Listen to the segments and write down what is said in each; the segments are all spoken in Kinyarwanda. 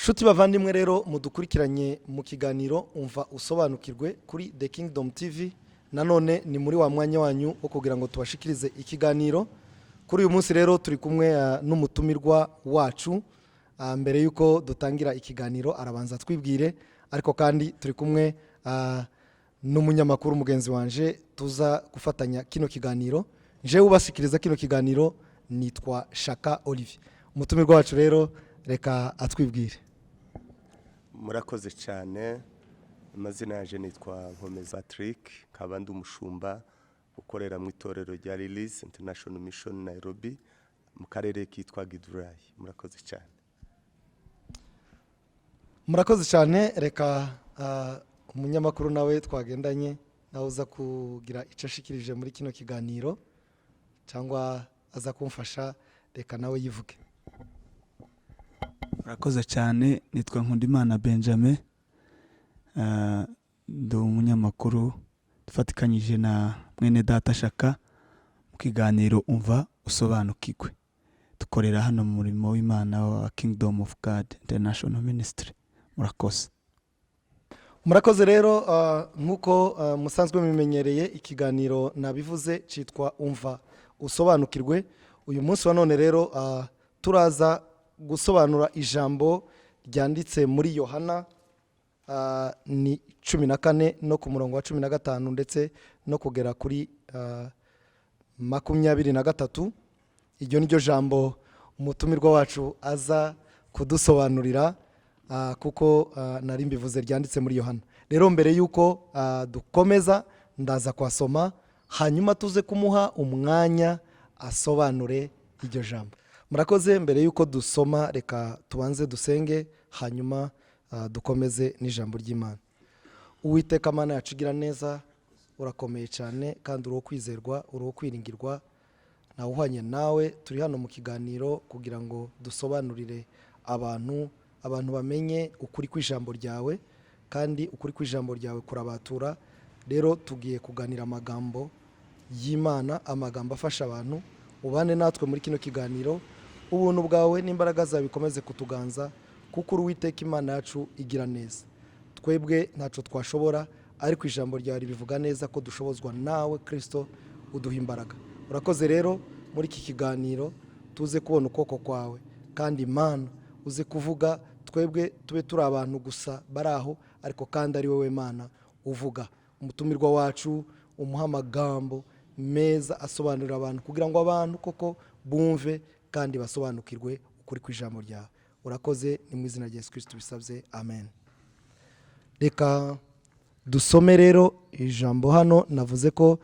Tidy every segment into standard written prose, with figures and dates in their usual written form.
Shuti bavandimwe rero mudukurikiranye mu kiganiro umva usobanukirwe kuri The Kingdom TV. Nanone ni muri wa mwanya wanyu wo kugira ngo tubashikirize ikiganiro. Kuri uyu munsi rero turi kumwe n'umutumirwa wacu. Mbere yuko dutangira ikiganiro arabanza twibwire, ariko kandi turi kumwe n'umunyamakuru mugenzi wanje tuza gufatanya kino kiganiro. Je ubashikiriza kino kiganiro nitwa Shaka Olivier. Umutumirwa wacu rero reka atwibwire. Murakoze cyane. Amazina yaje nitwa Nkomezi Patrick, nkaba ndi umushumba ukorera mu itorero rya Release International Mission Nairobi mu karere kitwa Gidurayi. Murakoze cyane. Murakoze cyane. Reka umunyamakuru nawe twagendanye nawe uza kugira icyo ashikirije muri kino kiganiro cyangwa aza kumfasha, reka nawe yivuge. Murakoze cyane. Nitwa Nkundimana Benjamin, ndi umunyamakuru dufatikanyije na mwene data Shaka mu kiganiro umva usobanukirwe. Dukorera hano mu murimo w'Imana wa Kingdom of God International Ministry. Murakoze. Murakoze rero, nkuko musanzwe mumenyereye ikiganiro nabivuze cyitwa umva usobanukirwe. Uyu munsi wa none rero turaza gusobanura ijambo ryanditse muri Yohana ni 14 no ku murongo wa 15 ndetse no kugera kuri 23. Iryo niryo jambo umutumirwa wacu aza kudusobanurira kuko nari mbivuze ryanditse muri Yohana. Rero mbere yuko dukomeza ndaza kwasoma, hanyuma tuze kumuha umwanya asobanure iryo jambo. Murakoze. Mbere yuko dusoma reka tubanze dusenge, hanyuma dukomeze n'ijambo ry'Imana. Uwiteka Mana yacu igira neza, urakomeye cyane kandi uri kwizerwa, uri kwiringirwa, nawe uhanye nawe. Turi hano mu kiganiro kugira ngo dusobanurire abantu bamenye ukuri kw'ijambo ryawe, kandi ukuri kw'ijambo ryawe kurabatura. Rero tugiye kuganira amagambo y'Imana, amagambo afasha abantu. Ubane natwe muri kino kiganiro, ubuntu bwawe n'imbaraga zawe bikomeze kutuganza, kuko uri Uwiteka Imana yacu igira neza. Twebwe ntaco twashobora, ariko ijambo ryawe ribivuga neza ko dushobozwa nawe Kristo uduha imbaraga. Urakoze rero muri iki kiganiro tuze kubona ukoko kwawe, kandi Imana uze kuvuga, twebwe tube turi abantu gusa baraho, ariko kandi ari wowe Mana uvuga. Umutumirwa wacu umuha amagambo meza asobanurira abantu, kugira ngo abantu koko bumve kandi basobanukirwe ukuri kw'ijambo ryawe. Urakoze, ni mu izina rya Yesu Kristo bisabye, amen. Reka dusome rero ijambo. Hano navuze ko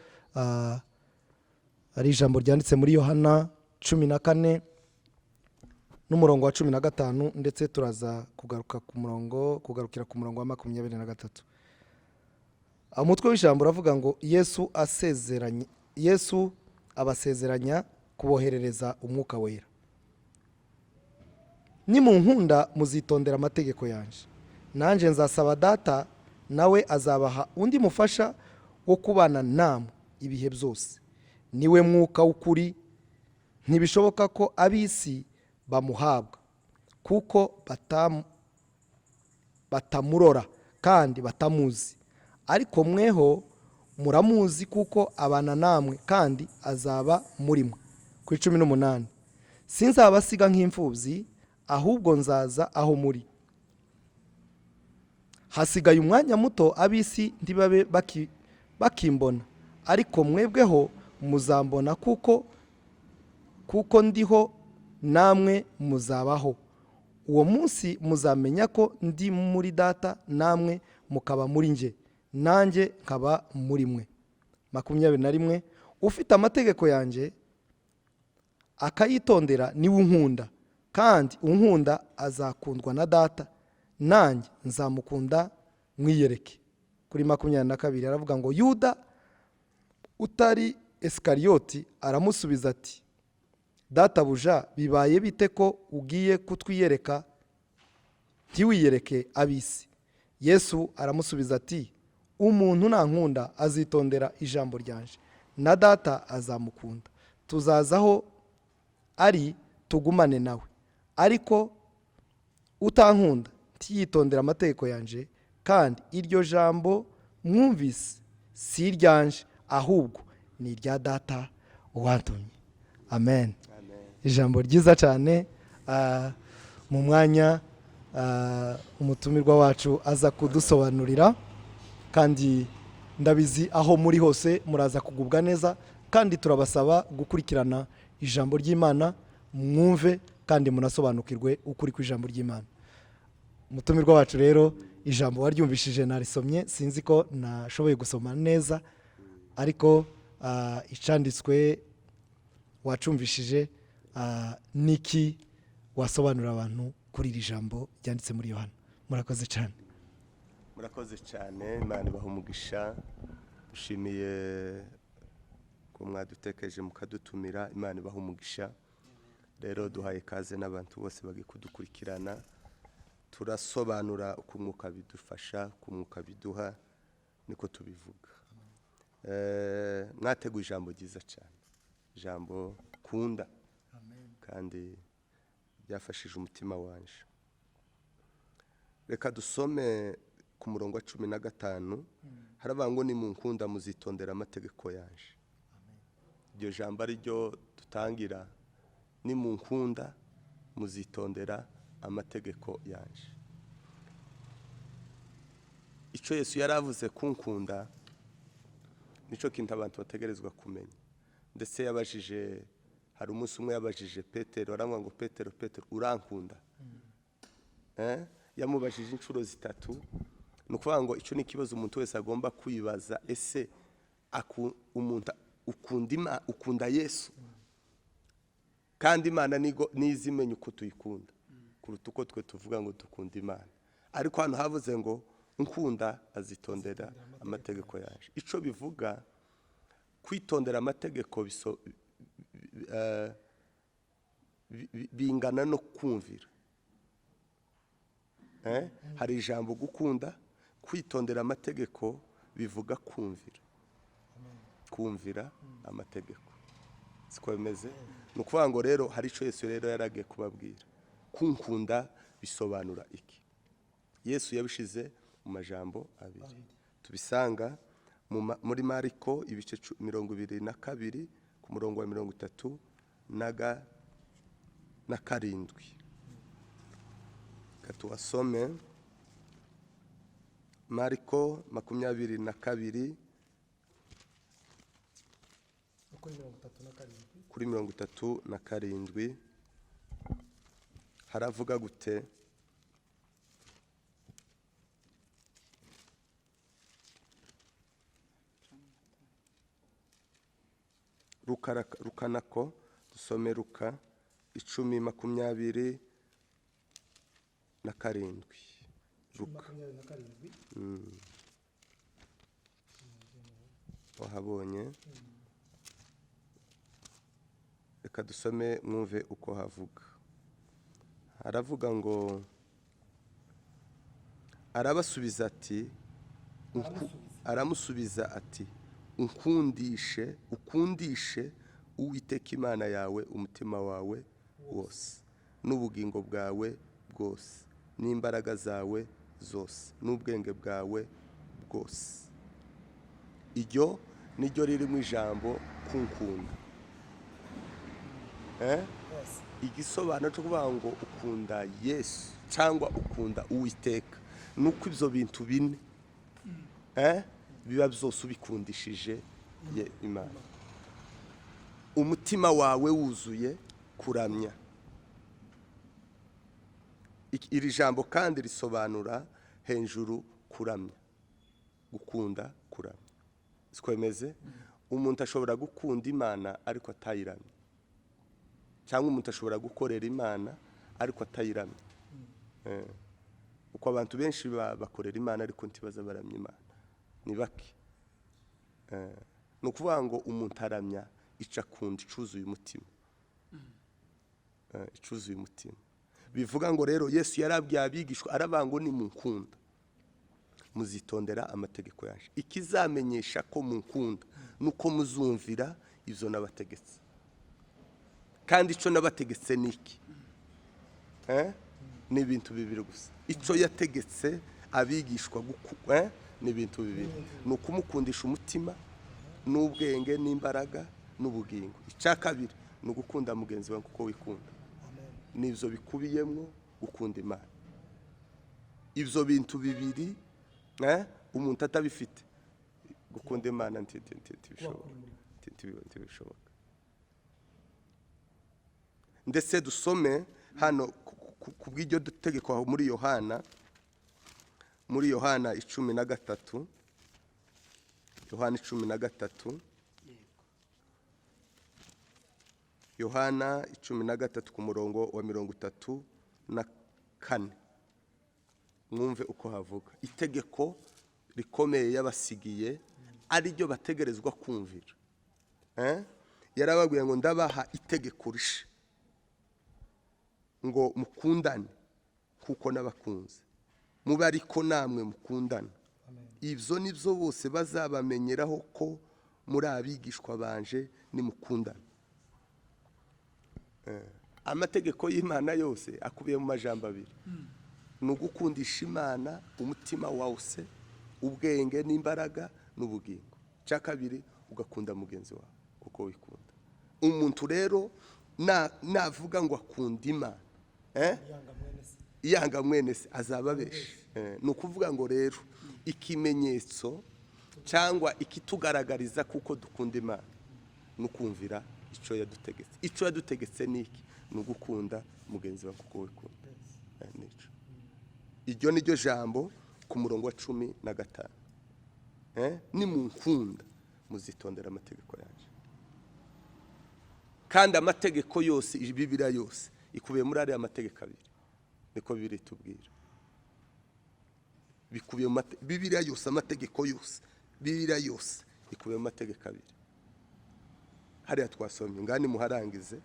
ari ijambo ryanditse muri Yohana 14 n'umurongo wa 15, ndetse turaza kugarukira ku murongo wa 23. Umutwe w'ijambo uravuga ngo Yesu abasezeranya kuboherereza umwuka wera. Nimunkunda muzitondera amategeko yanje, nanje nzasaba Data, nawe azabaha undi mufasha wo kubana namwe ibihe byose. Niwe mwuka w'ukuri. Ntibishoboka ko ab'isi bamuhabwa, kuko batamurora kandi batamuzi, ariko mweho muramuzi kuko abana namwe kandi azaba muri mwe. Ku 18, sinzabasiga nk'imfubyi, ahubwo nzaza aho muri. Hasigaye umwanya muto, ab'isi ntibabe bakimbona, ariko mwebweho muzambona, kuko ndiho namwe muzabaho. Uwo munsi muzamenya ko ndi muri Data, namwe mukaba muri nje, nanjye nkaba muri mwe. 21, ufite amategeko yanjye akayitondera niwe unkunda, kandi unkunda azakundwa na Data, nanjye nzamukunda mwiyereke. Kuri 22 aravuga ngo Yuda utari Isikariyoti aramusubiza ati, Databuja, bibaye bite ko ugiye kutwiyereka ntiwiyereke ab'isi? Yesu aramusubiza ati, umuntu nankunda azitondera ijambo ryanje, na Data azamukunda, tuzazaho ari tugumane nawe. Ariko utankunda ntiyitondera amategeko yanje, kandi iryo jambo mwumvise si iryanje, ahubwo ni irya data wantumye. Amen. Ijambo ryiza cyane. Mu mwanya umutumirwa wacu aza kudusobanurira, kandi ndabizi aho muri hose muraza kugubwa neza, kandi turabasaba gukurikirana ijambo ry'Imana, mwumve kandi munasobanukirwe ukuri kw'ijambo ry'Imana. Umutumirwa wacu rero, ijambo waryumvishije narisomye, sinzi ko nashoboye gusoma neza, ariko icanditswe wacumvishije, niki wasobanurira abantu kuri iri jambo ryanditse muri Yohana? Murakoze cyane. Murakoze cyane, Imana ibaha umugisha. Ushimiye ko mwadutekereje mukadutumira, Imana ibaha umugisha. Rero duhaye kaze n'abantu bose bagikudukurikirana. Turasobanura uko umwuka bidufasha, uko umwuka biduha, niko tubivuga. Mwateguye ijambo ryiza cyane, ijambo kunda, kandi byafashije umutima wanje. Reka dusome ku murongo wa 15, haravuga ngo nimunkunda muzitondera amategeko yanje. Iryo jambo ari ryo dutangira, nimunkunda muzitondera amategeko yanje. Icyo Yesu yaravuze kunkunda nico kintu abantu bategerezwa kumenya. Ndetse yabajije, hari umunsi umwe yabajije Petero, aramwa ngo Petero, urankunda? Yamubajije inshuro 3. Nukuvuga ngo icyo ni ikibazo umuntu wese agomba kwibaza, ese umuntu ukunda Yesu? Kandi Imana nizimenya uko tuyikunda kuruta uko twe tuvuga ngo dukunda Imana. Ariko hano havuze ngo nkunda azitondera amategeko yaje. Ico bivuga kwitondera amategeko bingana no kumvira. Hari ijambo gukunda, kwitondera amategeko bivuga kumvira. Kumvira amategeko. Siko bimeze? Nukuvuga ngo rero hari ico Yesu rero yaragiye kubabwira. Kunkunda bisobanura iki? Yesu yabishize mu majambo abiri. Tubisanga muri Mariko ibice 22 ku murongo wa 37. Katuwasome Mariko 22 kuri 37. Haravuga gute? Rukanako dusome Luka 10:27. Luka. Wahabonye? Reka dusome mwumve uko havuga. Haravuga ngo aramusubiza ati ukundishe Uwiteka Imana yawe umutima wawe wose, n'ubugingo bwawe bwose, n'imbaraga zawe zose, n'ubwenge bwawe bwose. Iryo niryo riri mu ijambo kunkunda. Igisobanuro cyo kuvuga ngo ukunda Yesu cyangwa ukunda Uwiteka, nuko ibyo bintu bine biba byose ubikundishije Imana. Umutima wawe wuzuye kuramya. Iri jambo kandi risobanura hejuru kuramya, gukunda kuramya. Siko bimeze? Umuntu ashobora gukunda Imana ariko atayiramya, cyangwa umuntu ashobora gukorera Imana ariko atayiramya. Uko abantu benshi bakorera Imana ariko ntibaza baramya Imana, ni bake. Nukuvuga ngo umuntu aramya ica kundi icuzuye umutima. Icuzuye umutima. Bivuga ngo rero Yesu yarabwiye abigishwa, arabango ni munkunda muzitondera amategeko yaje. Ikizamenyesha ko munkunda nuko muzumvira ivyo nabategetse. Kandi ico nabategetse niki? ni ibintu bibiri gusa. Icyo yategetse abigishwa ni ibintu bibiri, ni ukumukundisha umutima n'ubwenge n'imbaraga n'ubugingo. Icya kabiri ni ugukunda mugenzi wawe kuko wikunda. Nibyo bikubiyemo gukunda Imana. Ibyo bintu bibiri umuntu atabifite gukunda Imana ntibishoboka. Ndetse dusome hano ku bw'iryo tegeko muri Yohana 13, Yohana 13 ku murongo wa 34. Mwumve uko havuga. Itegeko rikomeye yabasigiye ari ryo bategerezwa kumvira. Yarababwiye ngo ndabaha itegeko rishe ngo mukundane kuko nabakunze, mube ariko namwe mukundane. Ibyo nibyo bose bazabamenyeraho ko muri abigishwa banje nimukundane. Amategeko y'Imana yose akubiye mu majambo abiri, ni ugukundisha Imana umutima wose, ubwenge n'imbaraga n'ubugingo. Cya kabiri ugakunda mugenzi wawe kuko wikunda. Umuntu rero navuga ngo akunda Imana yanga mwene se azaba abeshe. Ni ukuvuga ngo rero ikimenyetso cyangwa ikitugaragariza kuko dukunda Imana ni ukumvira icyo yadutegetse. Icyo yadutegetse ni iki? Ni ugukunda mugenzi wawe kuko wikunda. Iryo ni ryo jambo ku murongo wa 15. Nimunkunda muzitondera amategeko yanjye. Kandi amategeko yose, Bibiliya yose ikubiye muri ariya mategeko abiri. Niko Bibiliya itubwira. Bikubiye mu Bibiliya yose, amategeko yose, Bibiliya yose ikubiye mu mategeko abiri. Hariya twasomye ngani muharangize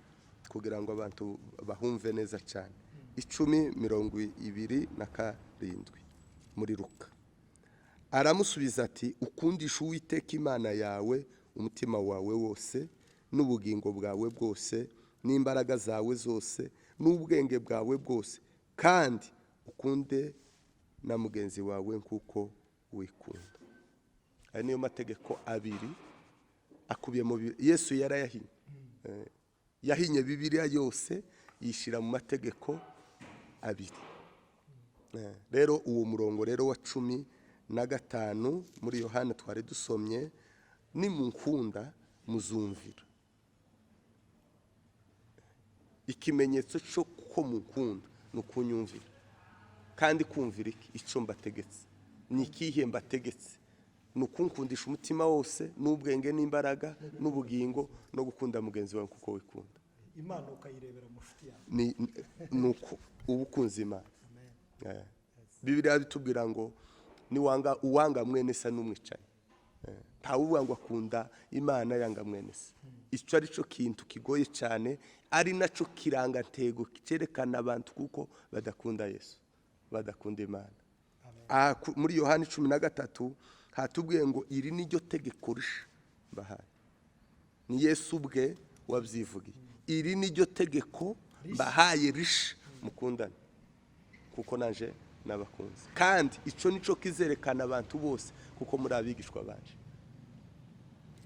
kugira ngo abantu bahumve neza cyane. 10:27 muri Luka. Aramusubiza ati ukundisha Uwiteka Imana yawe umutima wawe wose n'ubugingo bwawe bwose n'imbaraga zawe zose n'ubwenge bwawe bwose, kandi ukunde na mugenzi wawe nkuko wikunda. Aya niyo mategeko abiri akubiye mu Yesu yarayahinye. Yahinye Bibiliya yose yishira mu mategeko abiri. Rero uwo murongo rero wa 15 muri Yohana twari dusomye, nimunkunda muzumvira. Ikimenyetso cyo ko munkunda ni ukunyumvira. Kandi kumvira iki? Icyo mbategetse. Ni ikihe mbategetse? Ni ukunkundisha umutima wose n'ubwenge n'imbaraga n'ubugingo no gukunda mugenzi wawe kuko wikunda. Imana ukayirebera mu nshuti yawe. Ni uko ubukunzi Imana. Bibiliya bitubwira ngo uwanga mwene se n'umwicaye. Ntawuvuga ngo akunda Imana yanga mwene se. Icyo ari cyo kintu kigoye cyane, ari nacyo kirangantego cyerekana abantu kuko badakunda Yesu, badakunda Imana. Muri Yohana 13 hatubwiye ngo iri ni ryo tegeko rishe bahaye. Ni Yesu ubwe wabyivugiye. Iri ni ryo tegeko bahaye rishe mukundane kuko naje nabakunze. Kandi icyo nico kizerekana abantu bose kuko muri abigishwa banje.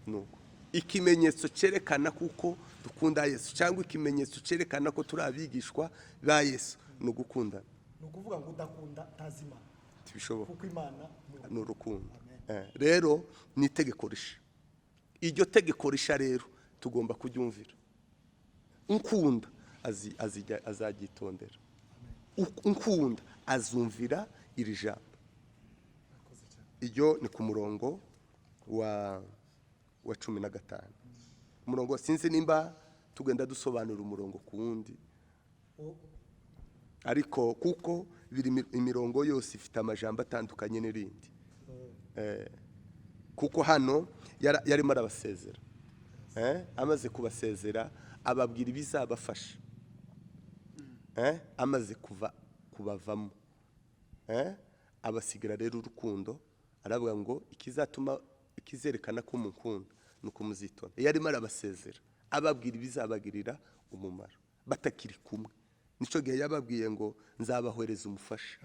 Nuko ikimenyetso cyerekana kuko dukunda Yesu cyangwa ikimenyetso cyerekana ko turi abigishwa ba Yesu no gukundana. Ni ukuvuga ngo udakunda tazima. Tibishoboka. Kuko Imana ni urukundo. Rero ni itegeko risha. Iryo tegeko risha rero tugomba kuryumvira. Unkunda azagitondera. Unkunda azumvira iri jambo. Iryo ni ku murongo wa 15. Umurongo sinzi nimba tugenda dusobanura umurongo ku wundi. Ariko kuko imirongo yose ifite amajambo atandukanye n'irindi. Kuko hano yarimo arabasezera. Amaze kubasezera ababwira ibizabafasha. Amaze kubavamo. Abasigira rero urukundo, aravuga ngo ikizerekana ko mukunda nuko muzitonda. Yarimo arabasezera ababwira ibizabagirira umumaro batakiri kumwe. nico gihe yababwiye ngo nzabahwereza umufasha.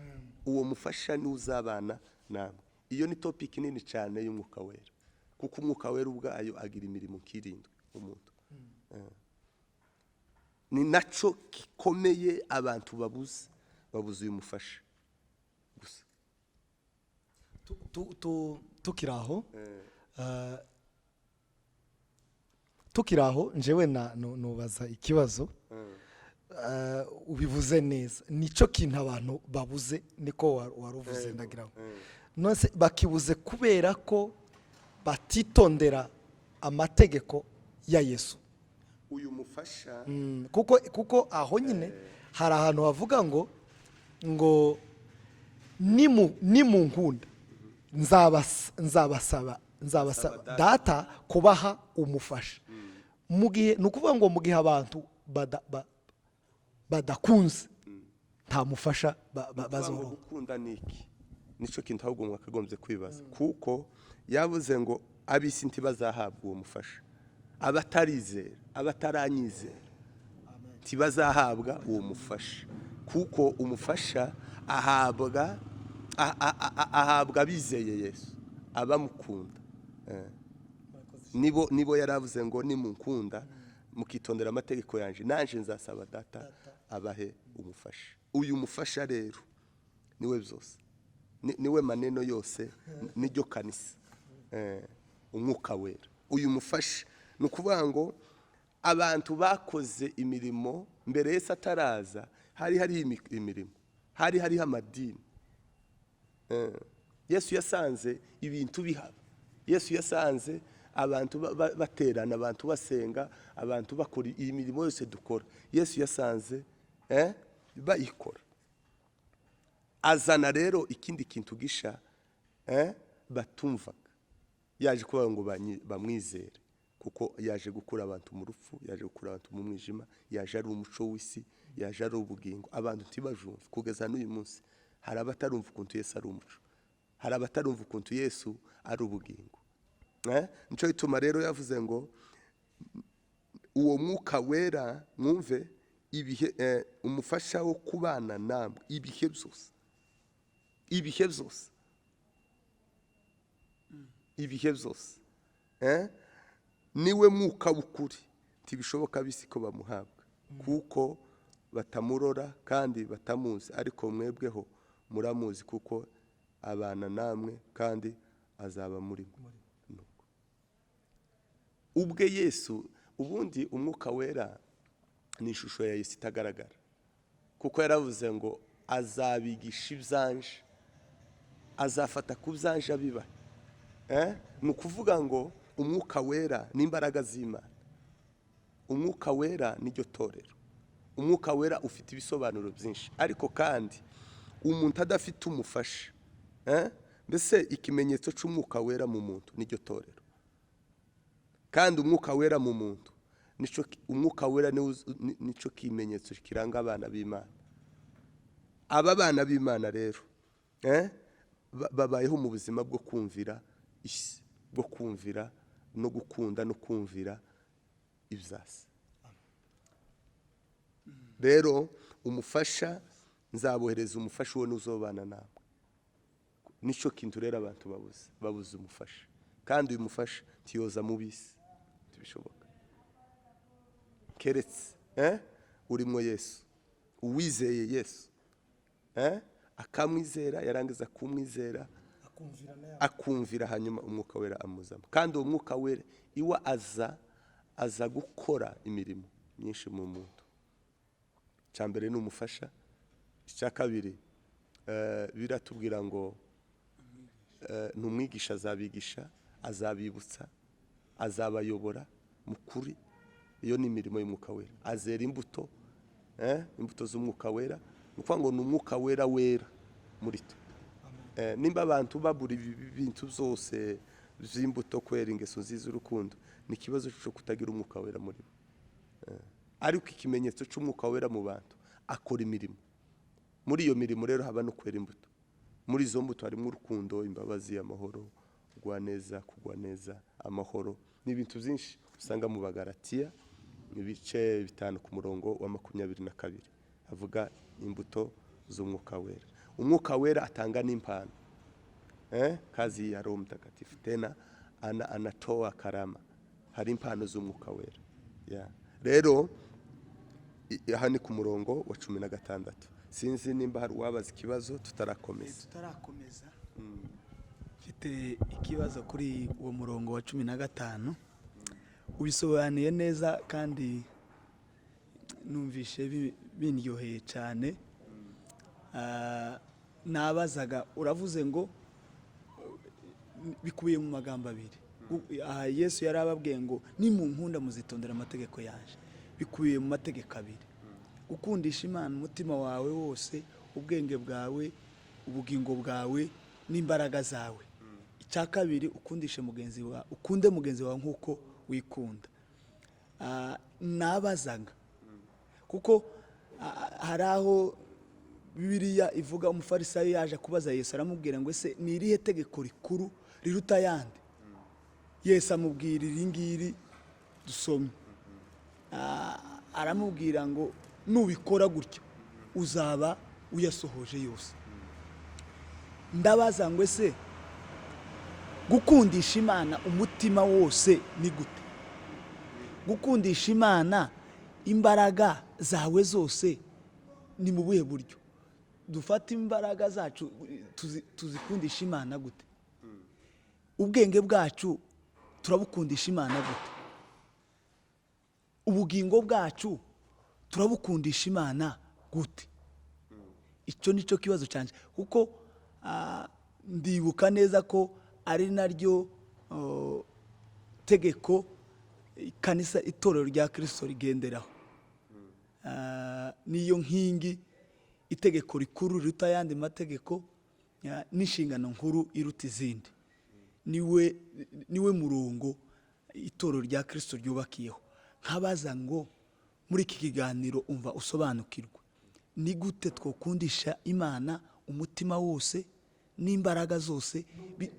Uwo mufasha ni uzabana namwe. Iyo ni topic nini cyane y'umwuka wera, kuko umwuka wera ubwayo agira imirimo kirindwe umuntu. Ni naco gikomeye abantu babuze uyu mufasha gusa. tukiraho njewe nubaza ikibazo. Ubivuze neza, nico kintu abantu babuze, niko waruvuze ndagira ngo nose bakibuze kubera ko batitondera amategeko ya Yesu. Uyu mufasha kuko aho nyine hari ahantu havuga ngo nimunkunda nzabasaba data kubaha umufasha. Mugihe nukuvuga ngo mugihe abantu badakunze nta mufasha bazoronka. Gukunda niki nico kintu ahubwo mwakagombye kwibaza, kuko yavuze ngo abisi ntibazahabwa uwo mufasha, abatarizera abataranyizera ntibazahabwa uwo mufasha, kuko umufasha ahabwa bizeye Yesu, abamukunda. Nibo yaravuze ngo nimunkunda mukitondera amategeko yanje, nanje nzasaba data abahe umufasha. Uyu mufasha rero niwe byose, niwe maneno yose, niryo kanisa, umwuka wera. Uyu mufasha nukuvuga ngo abantu bakoze imirimo mbere Yesu ataraza, hari imirimo, hari amadini. Yesu yasanze ibintu bihaba, Yesu yasanze abantu baterana, abantu basenga, abantu bakora iyi mirimo yose dukora. Yesu yasanze bayikora. Azana rero ikindi kintu gisha batumvaga. Yaje kuba ngo bamwizere, kuko yaje gukura abantu mu rupfu, yaje gukura abantu mu mwijima, yaje ari umuco w'isi, yaje ari ubugingo. Abantu ntibajumva kugeza n'uyu munsi. Hari abatarumva ukuntu Yesu ari umuco, hari abatarumva ukuntu Yesu ari ubugingo. Nico ituma rero yavuze ngo uwo mwuka wera mwumve ibihe, umufasha wo kubana namwe ibihe byose, ibihe byose, ibihe byose. Niwe mwuka w'ukuri, ntibishoboka bisi ko bamuhabwa, kuko batamurora kandi batamuzi, ariko mwebweho muramuzi kuko abana namwe kandi azaba muri mwe. Ubwe Yesu, ubundi umwuka wera ni ishusho ya Yesu itagaragara, kuko yaravuze ngo azabigisha ibyanje, azafata ku byanje abiba. Ni ukuvuga ngo umwuka wera ni imbaraga z'Imana, umwuka wera niryo torero. Umwuka wera ufite ibisobanuro byinshi, ariko kandi umuntu adafite umufasha, mbese ikimenyetso cy'umwuka wera mu muntu niryo torero. Kandi umwuka wera mu muntu, umwuka wera nico kimenyetso kiranga abana b'Imana. Aba bana b'Imana rero babayeho mu buzima bwo kumvira isi, bwo kumvira no gukunda no kumvira ibyasi. Rero umufasha, nzabohereza umufasha uwo n'uzobana nawe. Nico kintu rero abantu babuze umufasha, kandi uyu mufasha tiyoza mu bisi bishoboka keretse urimo Yesu, uwizeye Yesu, akamwizera, yarangiza kumwizera, akumvira, hanyuma umwuka wera amuzamo. Kandi uwo mwuka wera iwa aza gukora imirimo myinshi mu muntu. Cyambere ni umufasha, icya kabiri biratubwira ngo numwigisha, azabigisha, azabibutsa, azabayobora mukuri. Iyo ni imirimo y'umwuka wera. Azera imbuto, imbuto z'umwuka wera. Nukuvuga ngo ni umwuka wera wera muri twe. Nimba abantu babura ibintu byose by'imbuto, kwera ingeso nziza, urukundo, ni ikibazo cyo kutagira umwuka wera muri bo. Ariko ikimenyetso cy'umwuka wera mu bantu, akora imirimo. Muri iyo mirimo rero haba no kwera imbuto. Muri izo mbuto harimo urukundo, imbabazi, amahoro, kugwa neza, amahoro, n'ibintu byinshi usanga mu Bagalatiya ibice 5 ku murongo wa 22. avuga imbuto z'umwuka wera. Umwuka wera atanga n'impano, kazi ya Roho Mtakatifu, tena anatoa karama, hari impano z'umwuka wera. Rero aha ni ku murongo wa 16. Sinzi nimba hari uwabaza ikibazo tutarakomeza. Mfite ikibazo kuri uwo murongo wa 15. Ubisobanuye neza kandi numvishe bindyoheye cyane. Nabazaga, uravuze ngo bikubiye mu magambo abiri. Yesu yarababwiye ngo nimunkunda muzitondera amategeko yaje. Bikubiye mu mategeko abiri: gukundisha Imana umutima wawe wose, ubwenge bwawe, ubugingo bwawe n'imbaraga zawe. Icya kabiri, ukundishe mugenzi wawe, ukunde mugenzi wawe nk'uko wikunda. Nabazaga kuko hari aho Bibiliya ivuga umufarisayo yaje kubaza Yesu, aramubwira ngo ese ni irihe tegeko rikuru riruta yandi? Yesu amubwira iri ngiri dusomye. Aramubwira ngo nubikora gutyo uzaba uyasohoje yose. Ndabaza ngo ese gukundisha Imana umutima wose ni gute? Gukundisha Imana imbaraga zawe zose ni mu buhe buryo? Dufata imbaraga zacu tuzikundisha Imana gute? Ubwenge bwacu turabukundisha Imana gute? Ubugingo bwacu turabukundisha Imana gute? Icyo nicyo kibazo cyanje, kuko ndibuka neza ko ari naryo tegeko kanisa itorero rya Kristo rigenderaho. Niyo nkingi, itegeko rikuru riruta yandi mategeko, n'inshingano nkuru iruta izindi. Niwe murongo itorero rya Kristo ryubakiyeho. Nkabaza ngo muri iki kiganiro umva usobanukirwe, ni gute twokundisha Imana umutima wose n'imbaraga zose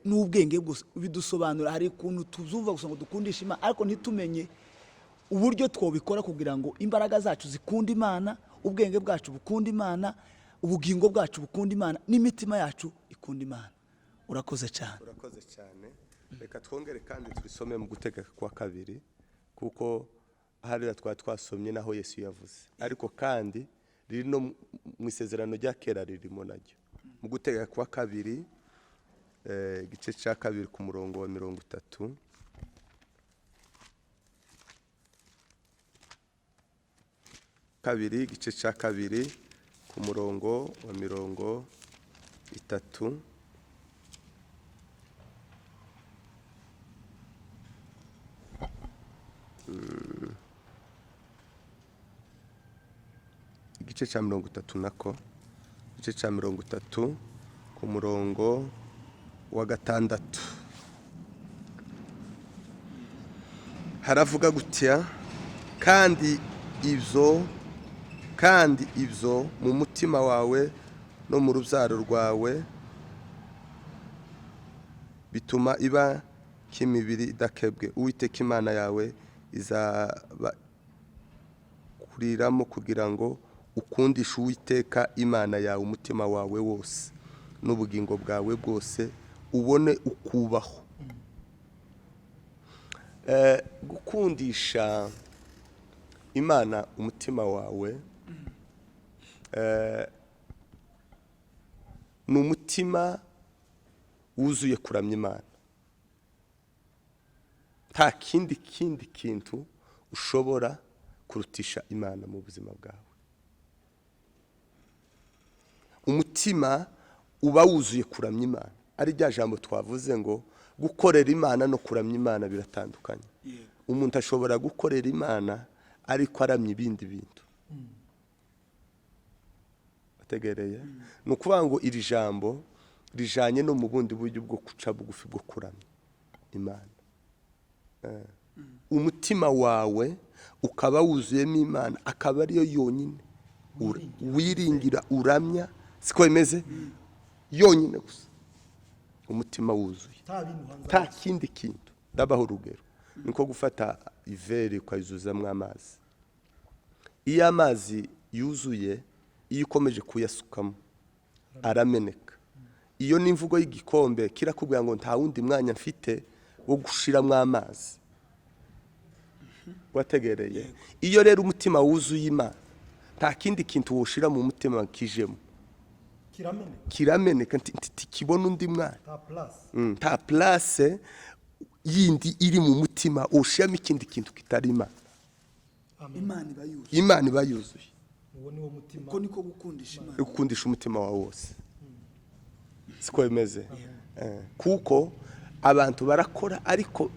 n'ubwenge bwose? Bidusobanura, hari ukuntu tuzumva gusa ngo dukundisha Imana ariko ntitumenye uburyo twobikora kugira ngo imbaraga zacu zikunde Imana, ubwenge bwacu bukunda Imana, ubugingo bwacu bukunda Imana, n'imitima yacu ikunda Imana. Urakoze cyane. Urakoze cyane. Reka twongere kandi twisome mu gutegeka kwa 2, kuko harira twasomye naho Yesu yavuze, ariko kandi riri no mu isezerano rya kera ririmo naryo. Mu gutegeka kwa 2 igice cya 2 ku murongo wa 30. Kabiri igice cya 2 ku murongo wa 30. Igice cya 30 nako, igice cya 30 ku murongo wa 6 haravuga gutya: kandi ibyo mu mutima wawe no mu rubyaro rwawe bituma iba kimibiri idakebwe, Uwiteka Imana yawe izaba kuriramo kugira ngo ukundishe Uwiteka Imana yawe umutima wawe wose n'ubugingo bwawe bwose, ubone ukubaho. Gukundisha Imana umutima wawe ni umutima wuzuye kuramya Imana. Nta kindi kintu ushobora kurutisha Imana mu buzima bwawe. Umutima uba wuzuye kuramya Imana. Ari rya jambo twavuze ngo gukorera Imana no kuramya Imana biratandukanye. Umuntu ashobora gukorera Imana ariko aramya ibindi bintu. Bategereye? Ni ukuvuga ngo iri jambo rijanye no mu bundi buryo bwo guca bugufi bwo kuramya Imana. Umutima wawe ukaba wuzuyemo Imana, akaba ariyo yonyine wiringira uramya, siko bimeze? Yonyine gusa umutima wuzuye, nta kindi kintu. Ndabaho urugero, niko gufata iveri ukayuzuzamo amazi. Iyo amazi yuzuye iyo ukomeje kuyasukamo arameneka. Iyo n'imvugo y'igikombe kirakubwira ngo nta wundi mwanya mfite wo gushiramo amazi. Wategereye. Iyo rero umutima wuzuye Imana nta kindi kintu woshira mu mutima kijemo. Kirameneka kibona undi mwana. Nta place yindi iri mu mutima ushiramo ikindi kintu kitari Imana. Imana iba yuzuye. Uko niko gukundisha Imana. Gukundisha umutima wawe wose. Siko bimeze. Kuko abantu barakora ariko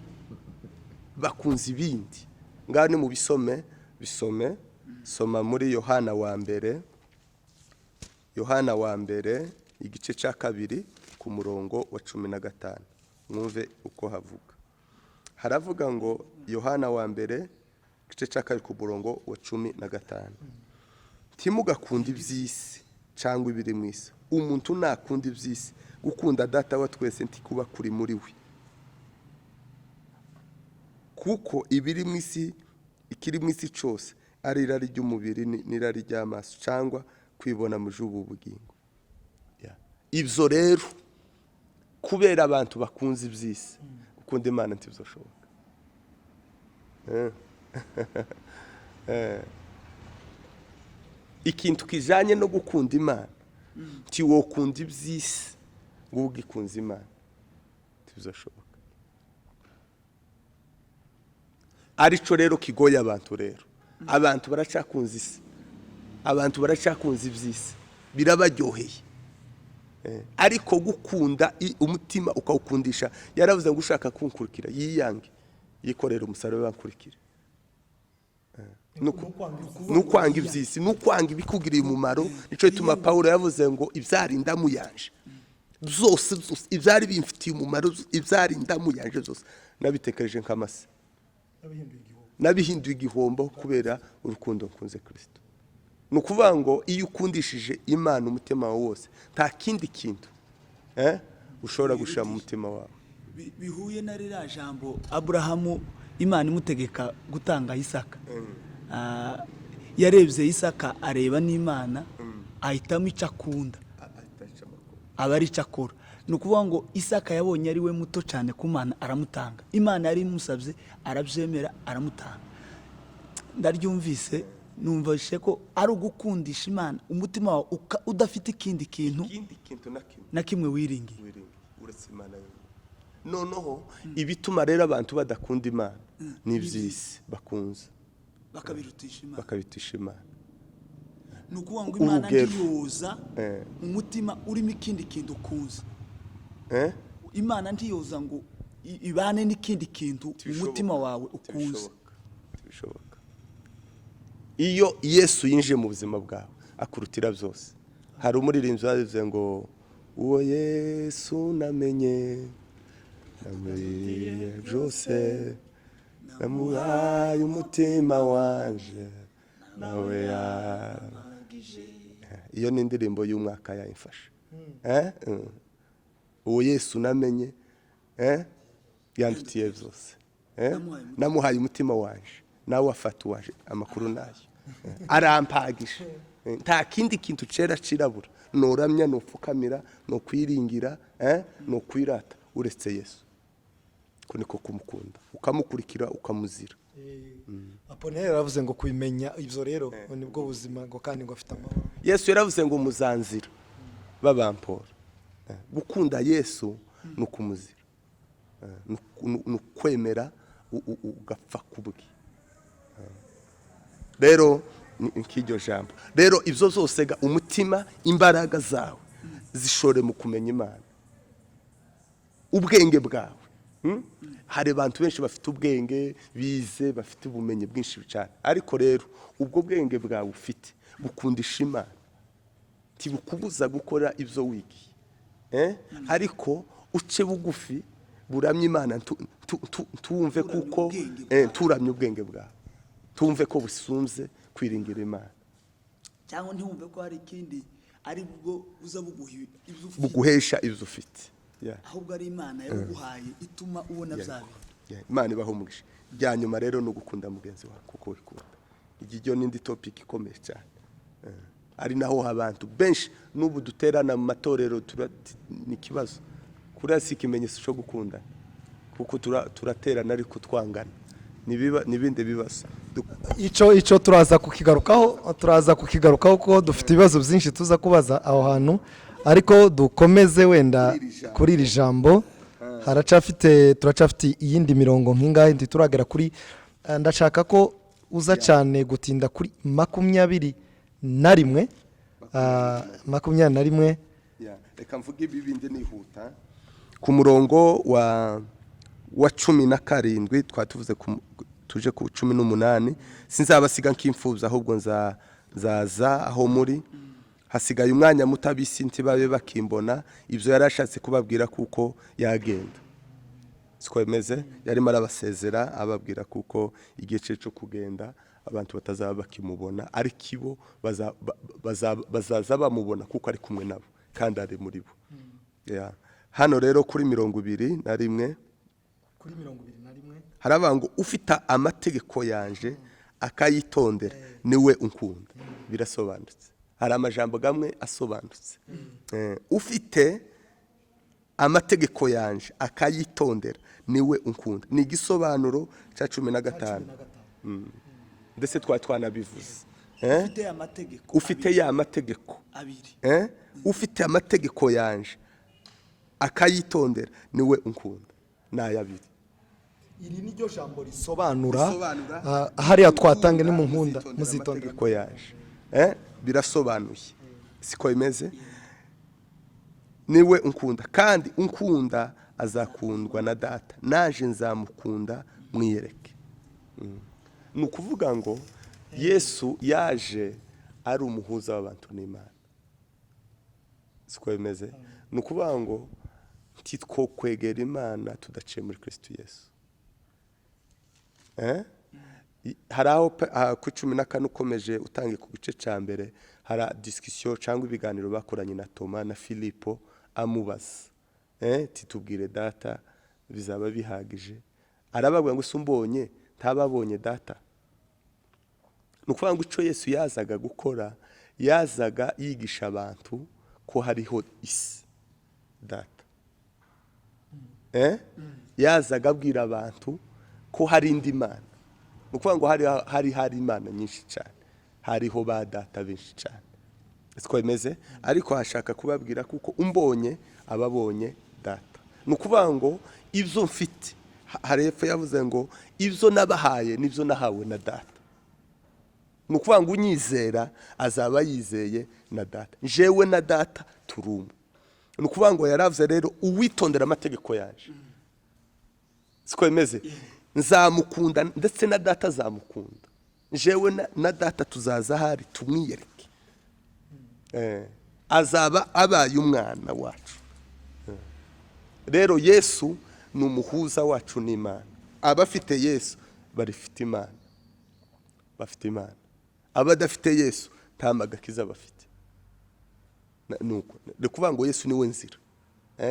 bakunze ibindi. Ngaho ni mu bisome soma muri Yohana wa mbere igice cya 2 ku murongo wa 15. Mwumve uko havuga. Haravuga ngo Yohana wa mbere igice cya 2 ku murongo wa 15. Timugakunda iby'isi cyangwa ibiri mu isi. Umuntu nakunda iby'isi, gukunda data wa twese ntikuba kuri muri we. Kuko ibiri mu isi, ikiri mu isi cyose ari irari ry'umubiri n'irari ry'amaso cyangwa kwibona mu jubu bugingo. Ibyo rero kubera abantu bakunze iby'isi, gukunda Imana ntibizoshoboka. Ikintu kijanye no gukunda Imana tiwokunda iby'isi ngo ugikunze Imana ntibizoshoboka. Arico rero kigoye abantu rero. Abantu baracakunze isi. Abantu baracakunze iby'isi. Birabaryoheye. Ariko gukunda umutima ukawukundisha, yaravuze ngo ushaka kunkurikira yiyange yikorera umusaraba bankurikira. Nukwanga iby'isi, nukwanga ibikugiriye umumaro. Nico ituma Paulo yavuze ngo ibyarinda muyanje zose ibyari bimfitiye umumaro, ibyarinda muyanje zose nabitekereje nk'amase. Nabihinduye igihombo kubera urukundo nkunze Kristo. Nukuvuga ngo iyo ukundishije Imana umutima wawe wose nta kindi kintu ushobora gushira mu mutima wawe. Bihuye na rira jambo Abrahamu Imana imutegeka gutanga Isaka. Yarebye Isaka areba n'Imana ahitamo icakunda. Abari cakora. Nukuvuga ngo Isaka yabonye ari we muto cyane ku Mana aramutanga. Imana yari imusabye arabyemera aramutanga. Ndaryumvise numvise ko ari ugukundisha Imana umutima wawe udafite ikindi kintu na kimwe wiringiye uretse Imana. Noneho ibituma rero abantu badakunda Imana n'iby'isi bakunze bakabirutisha Imana. Nukuvuga ngo Imana ntiyoza umutima urimo ikindi kintu ukunze. Imana ntiyoza ngo ibane n'ikindi kintu umutima wawe ukunze. Bishoboka. Iyo Yesu yinjiye mu buzima bwawe akurutira byose. Hari umuririmbyi wavuze ngo uwo Yesu namenye namuriye byose namuhaye umutima wanje nawe yaragije. Iyo ni indirimbo y'umwaka yayifashe. Uwo Yesu namenye yandutiye byose. Namuhaye umutima wanje nawe afata waje amakuru nayo. Arampagisha. Nta kindi kintu cera cirabura noramya no fukamira no kwiringira no kwirata uretse Yesu. Ko niko kumukunda ukamukurikira ukamuzira. Aponere yaravuze ngo kwimenya ibyo rero nibwo buzima ngo kandi ngo afite amahoro. Yesu yaravuze ngo muzanzira babampora. Gukunda Yesu nukumuzira. Nukwemera ugapfa kubwe. Rero nk'iryo jambo rero ibyo zose umutima imbaraga zawe zishore mu kumenya Imana. Ubwenge bwawe hari abantu benshi bafite ubwenge bize bafite ubumenyi bwinshi cyane, ariko rero ubwo bwenge bwawe ufite bukundisha Imana tibukubuza gukora ibyo wigiye, ariko uce bugufi buramye Imana tuwumve kuko turamye ubwenge bwawe, tumve ko busunze kwiringira Imana, cyangwa ntiwumve ko hari ikindi ari bwo uza buguhesha ibyo ufite, ahubwo ari Imana yaguhaye ituma ubona byawe. Imana ibaho umugisha. Bya nyuma rero no gukunda mugenzi wawe kuko wikunda. Igijyo n'indi topic ikomeye cyane. ari naho abantu benshi n'ubu duterana mu matorero ni ikibazo kuriya si ikimenyetso cyo gukunda kuko turaterana ariko twangana n'ibindi bibazo. icyo turaza kukigarukaho ko dufite ibibazo byinshi tuza kubaza aho hantu, ariko dukomeze wenda kuri iri jambo. turacafite iyindi mirongo nk'ingahe ntituragera kuri, ndashaka ko uza cyane gutinda kuri 21. 21 reka mvuge ibi bindi nihuta. Ku murongo wa 17 twatuvuze tuje ku 18, sinzabasiga nk'imfubyi ahubwo nzaza aho muri, hasigaye umwanya mutabisi ntibabe bakimbona, ibyo yarashatse kubabwira kuko yagenda. Siko bimeze, yarimo arabasezera ababwira kuko igihe cyo kugenda abantu batazaba bakimubona, ariko ibo bazaza bamubona kuko ari kumwe nabo kandi ari muri bo. Hano rero kuri 21 haravuga ngo ufite amategeko yanje akayitondera niwe unkunda. Birasobanutse, hari amajambo gamwe asobanutse. Ufite amategeko yanje akayitondera niwe unkunda, ni igisobanuro cya 15. Ndetse twanabivuze. Ufite ya mategeko abiri, ufite amategeko yanje akayitondera niwe unkunda, n'ayabiri. Iri ni ryo jambo risobanura hariya twatange ni mu nkunda muzitondera ko yaje. Birasobanuye, siko bimeze. Niwe unkunda, kandi unkunda azakundwa na data, naje nzamukunda mwiyereke. Ni ukuvuga ngo Yesu yaje ari umuhuza w'abantu n'Imana, siko bimeze. Ni ukuvuga ngo titwo kwegera Imana tudaciye muri Kristo Yesu. Hari aho ku 14 ukomeje utange ku gice cya mbere, hari discussion cyangwa ibiganiro bakoranye na Toma na Filipo amubaza, titubwire data bizaba bihagije. Arababwira ngo usumbonye ntababonye data. Ni ukuvuga ngo icyo Yesu yazaga gukora, yazaga yigisha abantu ko hariho isi data. Yazaga abwira abantu ko hari indi mana. Ni ukuvuga ngo hari imana nyinshi cyane, hariho ba data benshi cyane, siko bimeze. Ariko hashaka kubabwira kuko umbonye ababonye data. Ni ukuvuga ngo ibyo mfite, hari hepfo yavuze ngo ibyo nabahaye nibyo nahawe na data. Ni ukuvuga ngo unyizera azaba yizeye na data, jewe na data turumwe. Ni ukuvuga ngo yaravuze rero uwitondera amategeko yaje, siko bimeze, nzamukunda ndetse na data azamukunda, jewe na data tuzaza hari tumwiyereke. Azaba abaye umwana wacu. Rero Yesu ni umuhuza wacu n'Imana. Abafite Yesu barifite Imana, bafite Imana. Abadafite Yesu nta magakiza bafite. Nuko ni kuvuga ngo Yesu niwe nzira,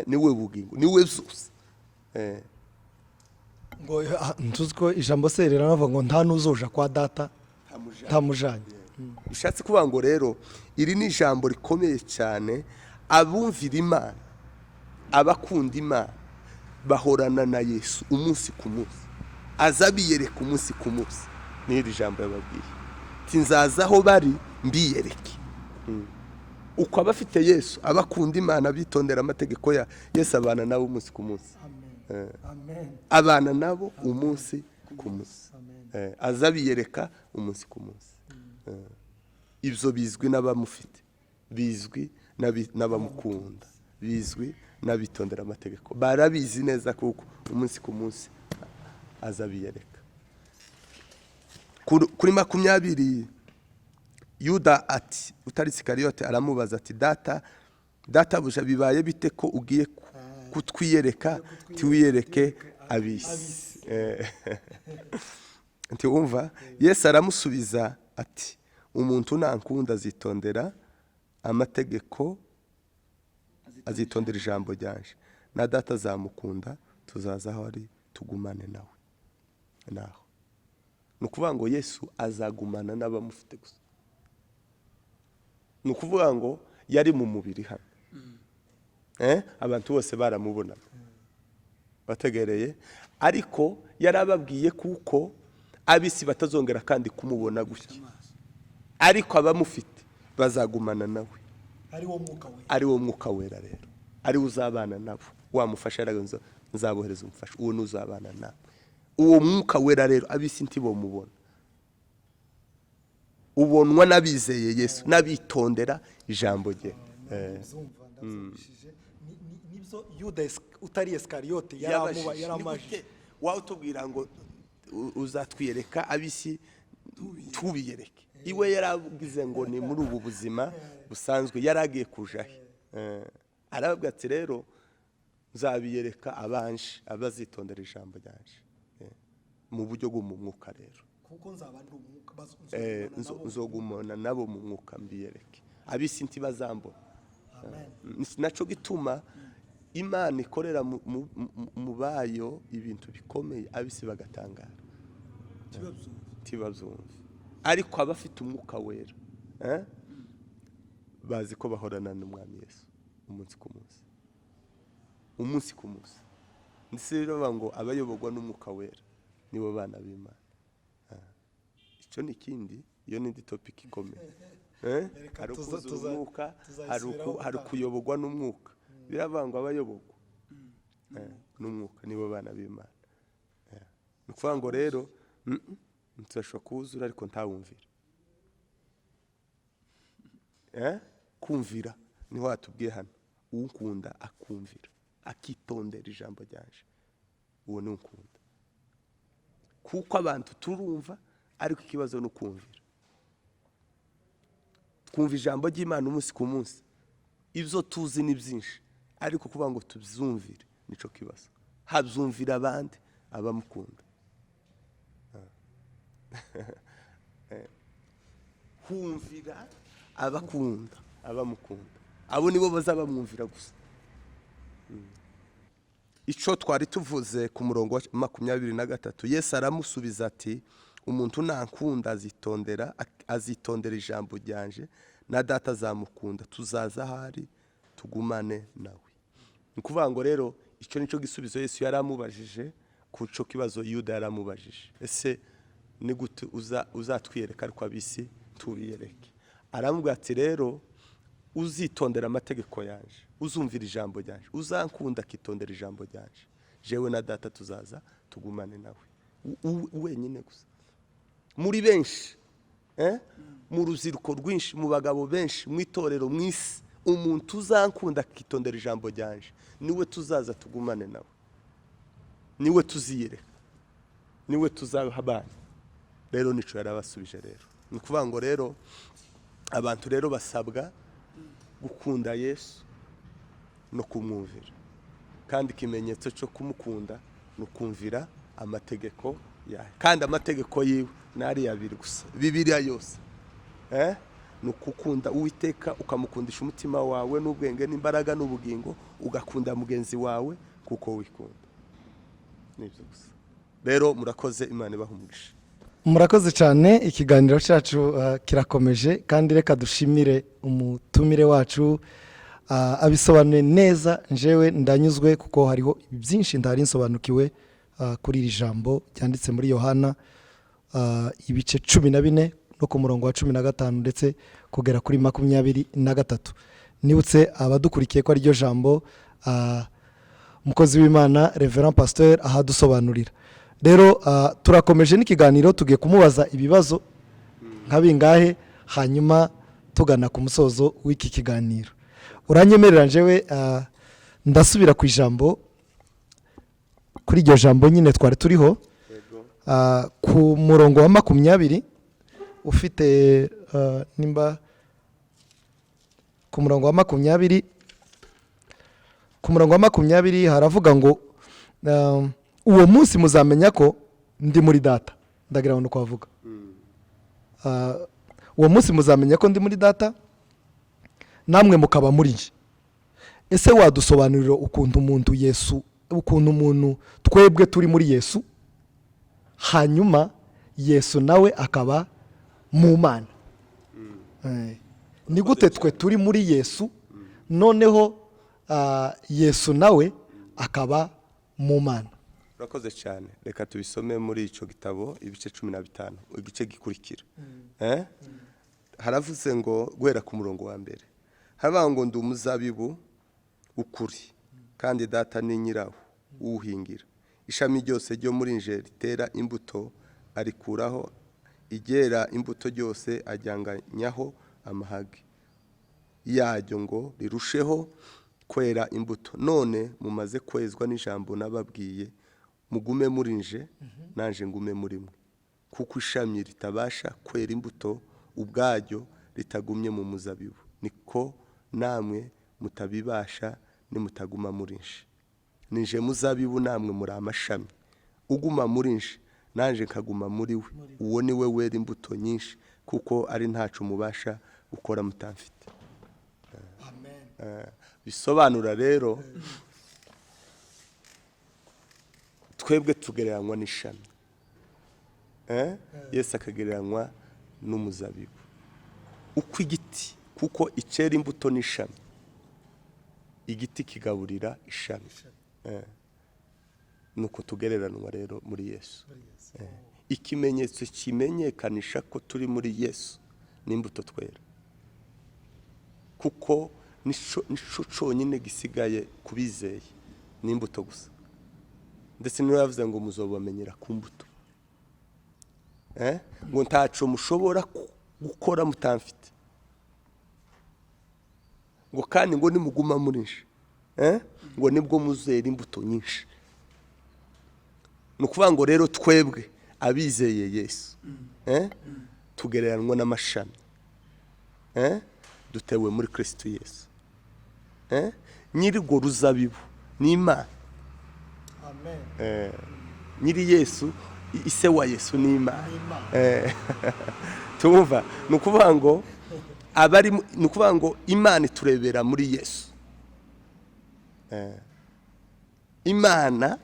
niwe bugingo, niwe byose. Ngo ntuziko ijambo se rero navuga ngo nta nuzoja kwa data ntamujanye. Bishatse kuvuga ngo rero iri ni ijambo rikomeye cyane. Abumvira Imana, abakunda Imana bahorana na Yesu umunsi ku munsi, azabiyereka umunsi ku munsi. Ni iri jambo yababwiye, tinzaza aho bari mbiyereke. Uko abafite Yesu, abakunda Imana, bitondera amategeko ya Yesu, abana nabo umunsi ku munsi. Abana nabo umunsi ku munsi, azabiyereka umunsi ku munsi. Ibyo bizwi n'abamufite, bizwi n'abamukunda, bizwi n'abitondera amategeko. Barabizi neza kuko umunsi ku munsi azabiyereka. Kuri 20 Yuda ati utari Isikariyote aramubaza ati data buja bibaye bite ko ugiye kutwiyereka tiwiyereke abisi. Nti umva, Yesu aramusubiza ati umuntu nankunda azitondera amategeko, azitondera ijambo ryanje, na data azamukunda, tuzaza aho ari tugumane nawe. Naho ni ukuvuga ngo Yesu azagumana n'abamufite gusa. ni ukuvuga ngo yari mu mubiri hano abantu bose baramubona bategereye, ariko yarababwiye kuko abisi batazongera kandi kumubona gutya, ariko abamufite bazagumana nawe, ari wo mwuka wera rero, ari uzabana nabo, wamufasha rero nzabohereza umufasha, uwo nuzabana nawe. Uwo mwuka wera rero abisi ntibomubona, ubonwa n'abizeye Yesu n'abitondera ijambo rye. Nibyo Yuda utari Isikariyote yaramaje, wawe utubwira ngo uzatwiyereka abisi tubiyereke, iwe yaravugize ngo ni muri ubu buzima busanzwe yaragiye kujahe, arababwira ati rero nzabiyereka abanje abazitondera ijambo ryanje mu buryo bwo mu mwuka rero, kuko nzaba ndi umwuka nzogumana nabo mu mwuka mbiyereke, abisi ntibazambona. Naco gituma Imana ikorera mu bayo ibintu bikomeye, abisi bagatangara tibabyumva, ariko abafite umwuka wera bazi ko bahorana n'umwami Yesu umunsi ku munsi. Ndetse rero ngo abayoborwa n'umwuka wera nibo bana b'Imana. Icyo ni ikindi, iyo ni topic ikomeye. Hari ukuzura umwuka, hari kuyoborwa n'umwuka. Biravangwa abayoborwa n'umwuka nibo bana b'Imana. Ni ukuvuga ngo rero ntuzashobora kuwuzura ariko ntawumvira. Kumvira niho watubwiye hano, ukunda akumvira akitondera ijambo ryanje, uwo ni ukunda. Kuko abantu turumva, ariko ikibazo ni ukumvira. Twumva ijambo ry'Imana umunsi ku munsi, ibyo tuzi ni byinshi, ariko kuvuga ngo tubyumvire nico kibazo. Habyumvira abandi abamukunda, humvira abakunda abamukunda, abo nibo bazabamwumvira gusa. Ico twari tuvuze ku murongo wa 23, Yesu aramusubiza ati umuntu nankunda azitondera ijambo ryanje, na data azamukunda, tuzaza ahari tugumane nawe. Ni kuvuga ngo rero icyo nico gisubizo Yesu yaramubajije ku cyo kibazo Yuda yaramubajije, ese ni gute uzatwiyereka ariko abisi tubiyereke? Aramubwira ati rero uzitondera amategeko yanje, uzumvira ijambo ryanje, uzankunda akitondera ijambo ryanje, jewe na data tuzaza tugumane nawe. Wenyine gusa muri benshi, mu ruziriko rwinshi, mu bagabo benshi, mu itorero, mu isi, umuntu uzankunda akitondera ijambo ryanje niwe tuzaza tugumane nawe, niwe tuziyereka, niwe tuzahabana. Rero nico yarabasubije rero. Ni kuvuga ngo rero abantu rero basabwa gukunda Yesu no kumwumvira, kandi ikimenyetso cyo kumukunda no kumvira amategeko yawe, kandi amategeko yiwe nari abiri gusa, Bibiliya yose no kukunda Uwiteka ukamukundisha umutima wawe n'ubwenge n'imbaraga n'ubugingo, ugakunda mugenzi wawe kuko wikunda. Nibyo gusa. Rero murakoze, Imana ibahumugisha. Murakoze cyane, ikiganiro cyacu kirakomeje, kandi reka dushimire umutumire wacu abisobanuye neza. Njewe ndanyuzwe kuko hariho byinshi ndari nsobanukiwe kuri iri jambo ryanditse muri Yohana ibice 14 no ku murongo wa 15 ndetse kugera kuri 23. Nibutse abadukurikiye ko ari ryo jambo umukozi w'Imana Rev.Pasteur ahadusobanurira. Rero turakomeje n'ikiganiro, tugiye kumubaza ibibazo nka bingahe, hanyuma tugana ku musozo w'iki kiganiro. Uranyemerera njewe ndasubira ku ijambo, kuri iryo jambo nyine twari turiho, ku murongo wa 20 ufite nimba ku murongo wa 20, ku murongo wa 20 haravuga ngo uwo munsi muzamenya ko ndi muri data. Ndagira ngo kwavuga uwo munsi muzamenya ko ndi muri data, namwe mukaba muri nje. Ese wadusobanurira ukuntu umuntu Yesu, ukuntu umuntu twebwe turi muri Yesu, hanyuma Yesu nawe akaba mu Mana? ni gute twe turi muri Yesu noneho Yesu nawe akaba mu Mana. urakoze cyane, reka tubisome muri icyo gitabo ibice 15 igice gikurikira. Haravuze ngo guhera ku murongo wa mbere, haba ngo ndi umuzabibu ukuri kandi data ni nyirawo uwuhingira. Ishami ryose ryo muri nje ritera imbuto arikuraho, igera imbuto ryose ajyanganyaho amahage yaryo ngo rirusheho kwera imbuto. None mumaze kwezwa n'ijambo nababwiye, mugume muri nje nanje ngume muri mwe. Kuko ishami ritabasha kwera imbuto ubwaryo ritagumye mu muzabibu, niko namwe mutabibasha nimutaguma muri nje. Ninje muzabibu namwe muri amashami. Uguma muri nje nanje nkaguma muri we, uwo ni we wera imbuto nyinshi, kuko ari ntacu mubasha gukora mutamfite. Bisobanura rero twebwe tugereranywa n'ishami, Yesu akagereranywa n'umuzabibu. Uko igiti, kuko icera imbuto n'ishami, igiti kigaburira ishami, nuko tugereranwa rero muri Yesu. Ikimenyetso kimenyekanisha ko turi muri Yesu n'imbuto twera, kuko nico cyonyine gisigaye kubizeye n'imbuto gusa. Ndetse niyo yavuze ngo muzobamenyera ku mbuto, ngo ntaco mushobora gukora mutamfite, ngo kandi ngo nimuguma muri nje, ngo nibwo muzera imbuto nyinshi. Nukuvuga ngo rero twebwe abizeye Yesu, tugereranwa n'amashami, dutewe muri Kristo Yesu. Nyir'urwo ruzabibu ni Imana. Nyiri Yesu, ise wa Yesu ni Imana. Tumva, nukuvuga ngo abari, nukuvuga ngo Imana iturebera muri Yesu. Imana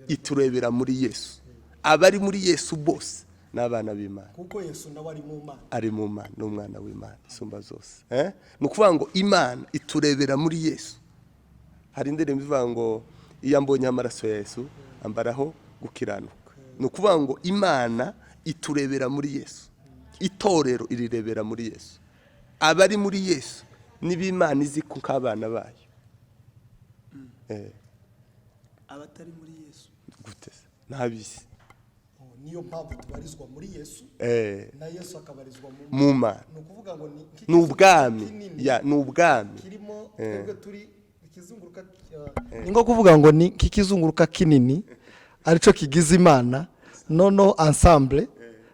iturebera muri Yesu. Abari muri Yesu bose n'abana b'Imana, kuko Yesu nawe ari mu Mana, ari mu Mana, n'umwana w'Imana isumba zose. Nukuvuga ngo Imana iturebera muri Yesu. Hari indirimbo ivuga ngo iyo ambonye amaraso ya Yesu ambaraho gukiranuka. Nukuvuga ngo Imana iturebera muri Yesu, itorero irirebera muri Yesu. Abari muri Yesu n'ib'Imana izi ko nk'abana bayo. Abatari muri Yesu gute ntabisi, niyo mpamvu tubarizwa muri Yesu, na Yesu akabarizwa mu Mana. Nukuvuga ngo ni ubwami, ni ubwami kirimo twebwe turi ikizunguruka. Ni ngo kuvuga ngo ni kikizunguruka kinini arico kigize Imana, noneho ensemble,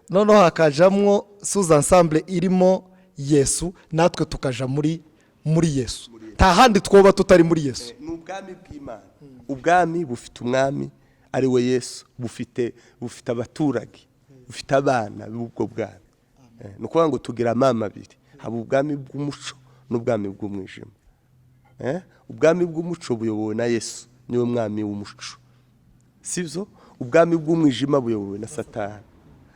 noneho hakajamwo sous ensemble irimo Yesu, natwe tukaja muri Yesu. Nta handi twoba tutari muri Yesu. Ni ubwami bw'Imana. Ubwami bufite umwami ari we Yesu, bufite abaturage, bufite abana b'ubwo bwami. Nukuvuga ngo tugira amama abiri, haba ubwami bw'umuco n'ubwami bw'umwijima. Ubwami bw'umuco buyobowe na Yesu, niwe mwami w'umuco, sivyo? Ubwami bw'umwijima buyobowe na Satani.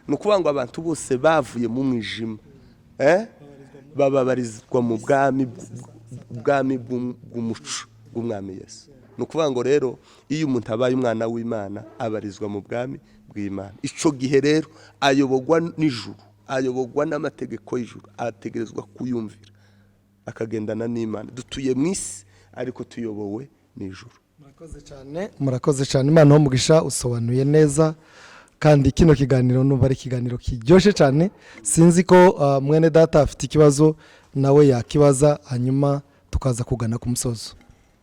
Nukuvuga ngo abantu bose bavuye mu mwijima, bababarizwa mu bwami bw'umuco bw'umwami Yesu. Nukuvuga ngo rero iyo umuntu abaye umwana w'Imana abarizwa mu bwami bw'Imana. Ico gihe rero ayobogwa n'ijuru, ayobogwa n'amategeko y'ijuru, ategerezwa kuyumvira, akagendana n'Imana. Dutuye mu isi ariko tuyobowe n'ijuru. Murakoze cyane, Imana ho mugisha, usobanuye neza, kandi kino kiganiro numva ari kiganiro kiryoshye cyane. Sinzi ko mwene data afite ikibazo nawe yakibaza, hanyuma tukaza kugana ku musozo.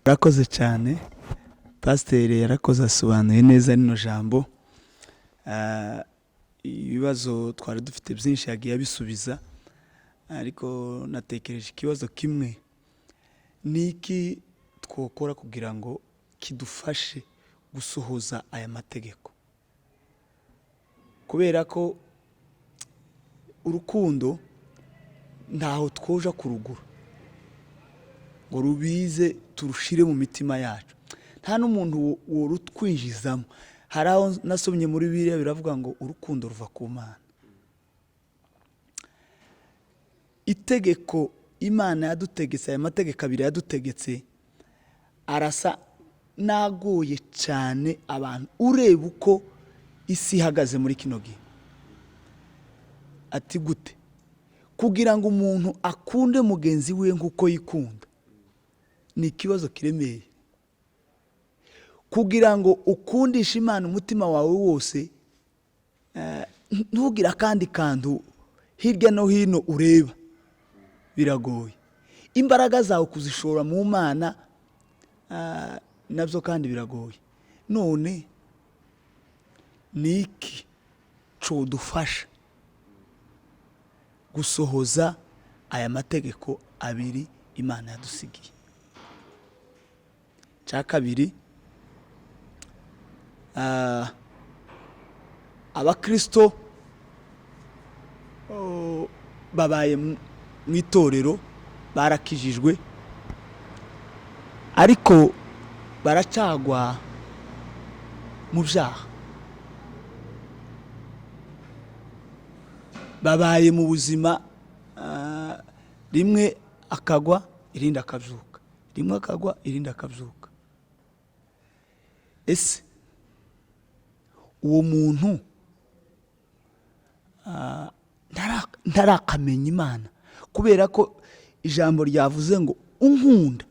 Murakoze cyane, pasiteri yarakoze, asobanuye neza rino jambo. Ibibazo twari dufite byinshi yagiye abisubiza, ariko natekereje ikibazo kimwe, niki twokora kugira ngo kidufashe gusohoza aya mategeko, kubera ko urukundo ntaho twoja kurugura ngo rubize turushire mu mitima yacu. Nta n'umuntu worutwinjizamo. Hari aho nasomye muri Bibiliya biravuga ngo urukundo ruva ku Mana. Itegeko imana yadutegetse, aya mategeko abiri yadutegetse arasa nagoye cyane abantu ureba uko isi ihagaze muri kino gihe. Ati gute kugira ngo umuntu akunde mugenzi we nk'uko yikunda, ni ikibazo kiremeye. Kugira ngo ukundishe Imana umutima wawe wose, ntugire akandi kantu hirya no hino ureba, biragoye. Imbaraga zawe kuzishora mu Mana nabyo kandi biragoye. None niki codufasha gusohoza aya mategeko abiri Imana yadusigiye? Cya kabiri, abakristo babaye mu itorero, barakijijwe, ariko baracagwa mu byaha. Babaye mu buzima, rimwe akagwa irindi akabyuka, rimwe akagwa irindi akabyuka. Ese uwo muntu ntarakamenya Imana, kubera ko ijambo ryavuze ngo unkunda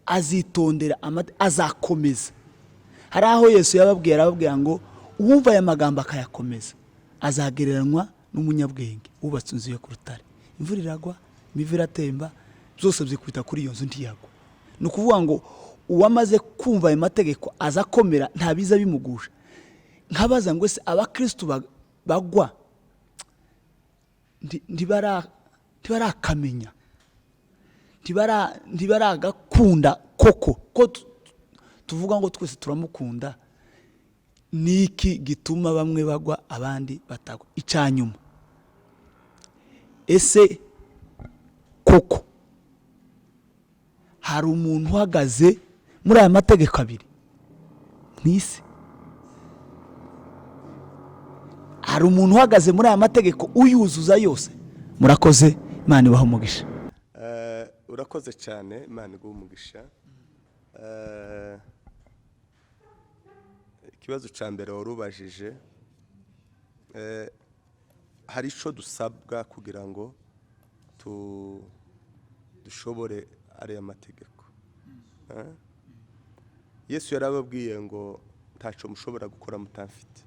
azitondera azakomeza. Hari aho Yesu yababwiye, arababwira ngo uwumva aya magambo akayakomeza azagereranywa n'umunyabwenge wubatse inzu yo ku rutare. Imvura iragwa, imivu iratemba, byose byikubita kuri iyo nzu ntiyagwa. Ni ukuvuga ngo uwamaze kumva ayo mategeko azakomera, ntabiza bimugusha. Nkabaza ngo ese abakristo bagwa ntibarakamenya, ntibaragakunda koko ko tuvuga ngo twese turamukunda. Niki gituma bamwe bagwa abandi batagwa? Icyanyuma, ese koko hari umuntu uhagaze muri aya mategeko abiri mwisi? Hari umuntu uhagaze muri aya mategeko uyuzuza yose? Murakoze, Imana ibahe umugisha. Urakoze cyane, Imana iguhe umugisha. Ikibazo cya mbere warubajije, hari icyo dusabwa kugira ngo dushobore ariya mategeko. Yesu yarababwiye ngo ntacyo mushobora gukora mutamfite.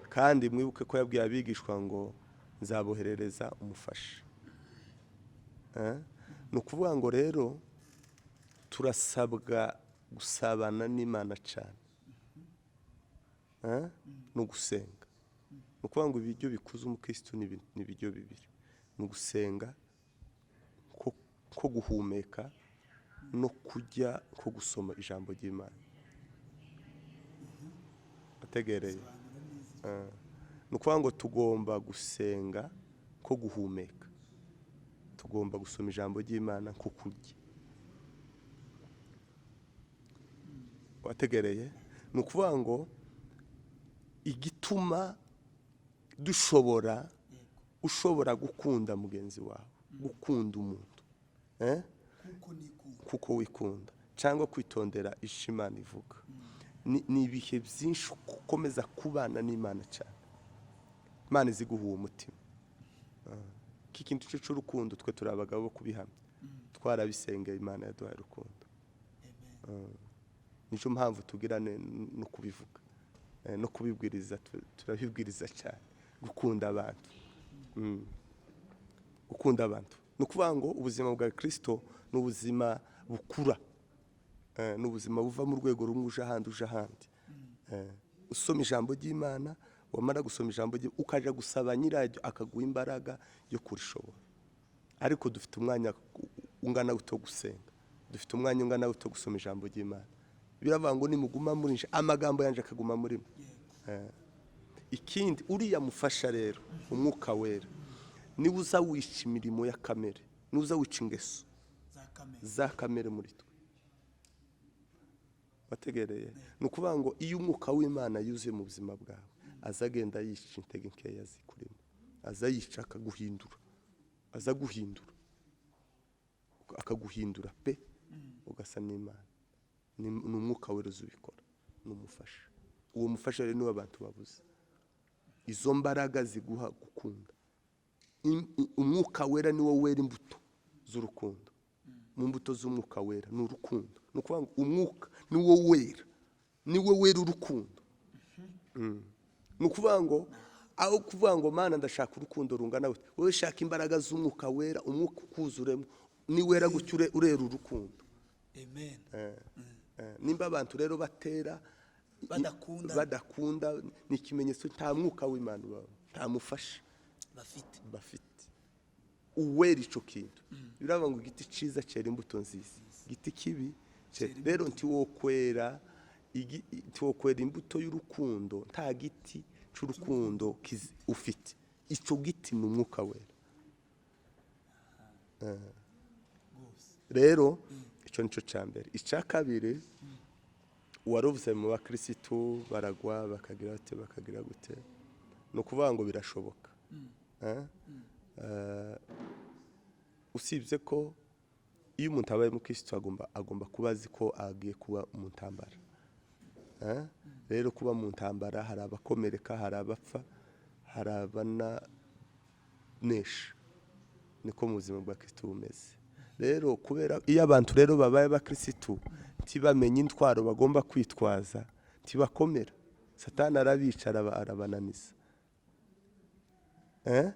Kandi mwibuke ko yabwiye abigishwa ngo nzaboherereza umufasha. Ni ukuvuga ngo rero turasabwa gusabana n'Imana cyane, no gusenga. Ni ukuvuga ngo ibiryo bikuza umukristo ni ibiryo bibiri: ni ugusenga ko guhumeka, no kujya ko gusoma ijambo ry'Imana. Ategereye. Ni ukuvuga ngo tugomba gusenga ko guhumeka, tugomba gusoma ijambo ry'Imana ko kurya. Wategereye? Ni ukuvuga ngo igituma ushobora gukunda mugenzi wawe, gukunda umuntu kuko wikunda, cyangwa kwitondera icyo Imana ivuga, ni ibihe byinshi ukomeza kubana n'Imana cyane. Imana izi guha uwo mutima. Iki kintu cy'urukundo twe turi abagabo bo kubihamya, twarabisengeye, Imana yaduhaye urukundo. Nicyo mpamvu tugira no kubivuga, no kubibwiriza. Turabibwiriza cyane gukunda abantu, gukunda abantu. Ni ukuvuga ngo ubuzima bwa Kristo ni ubuzima bukura, ni ubuzima buva mu rwego rumwe uje ahandi. Usoma ijambo ry'Imana, wamara gusoma ijambo rye ukaja gusaba nyiraryo akaguha imbaraga yo kurishobora. Ariko dufite umwanya ungana uto gusenga, dufite umwanya ungana uto gusoma ijambo ry'Imana. Biravuga ngo nimuguma muri nje, amagambo yanje akaguma muri mwe. Ikindi, uriya mufasha rero, umwuka wera, niwe uza wica imirimo ya kamere, niwe uza wica ingeso za kamere muri twe. Wategereye? Ni ukuvuga ngo iyo umwuka w'Imana yuzuye mu buzima bwawe, azagenda yica intege nkeya zikurimo, azayica akaguhindura. aza guhindura akaguhindura pe ugasa n'Imana. Ni umwuka wera uzubikora, n'umufasha. Uwo mufasha rero niwe abantu babuze. Izo mbaraga ziguha gukunda. Umwuka wera niwo wera imbuto z'urukundo. Mu mbuto z'umwuka wera ni urukundo. Ni ukuvuga ngo umwuka niwo wera urukundo. Ni ukuvuga ngo aho kuvuga ngo Mana ndashaka urukundo rungana gute, wowe shaka imbaraga z'umwuka wera, umwuka ukuzuremo ni wera gutyo urera urukundo. Amen. Nimba abantu rero batera badakunda ni ikimenyetso nta mwuka w'Imana baba, nta mufasha bafite. Uwera ico kintu biravuga ngo igiti ciza cera imbuto nziza, igiti kibi rero ntiwokwera imbuto y'urukundo nta giti c'urukundo ufite. Ico giti ni umwuka wera. Rero ico nico cambere. Ica kabiri waruvuze mu bakristo baragwa bakagira gute no kuvuga ngo birashoboka. Usibye ko iyo umuntu abaye mu Kristo agomba kuba azi ko agiye kuba mu ntambara. Rero kuba mu ntambara hari abakomereka, hari abapfa, hari abananesha. Niko mu buzima bwa Kristo bumeze. Rero kubera iyo abantu rero babaye abakristo tibamenye intwaro bagomba kwitwaza tibakomera, Satani arabicara arabananiza.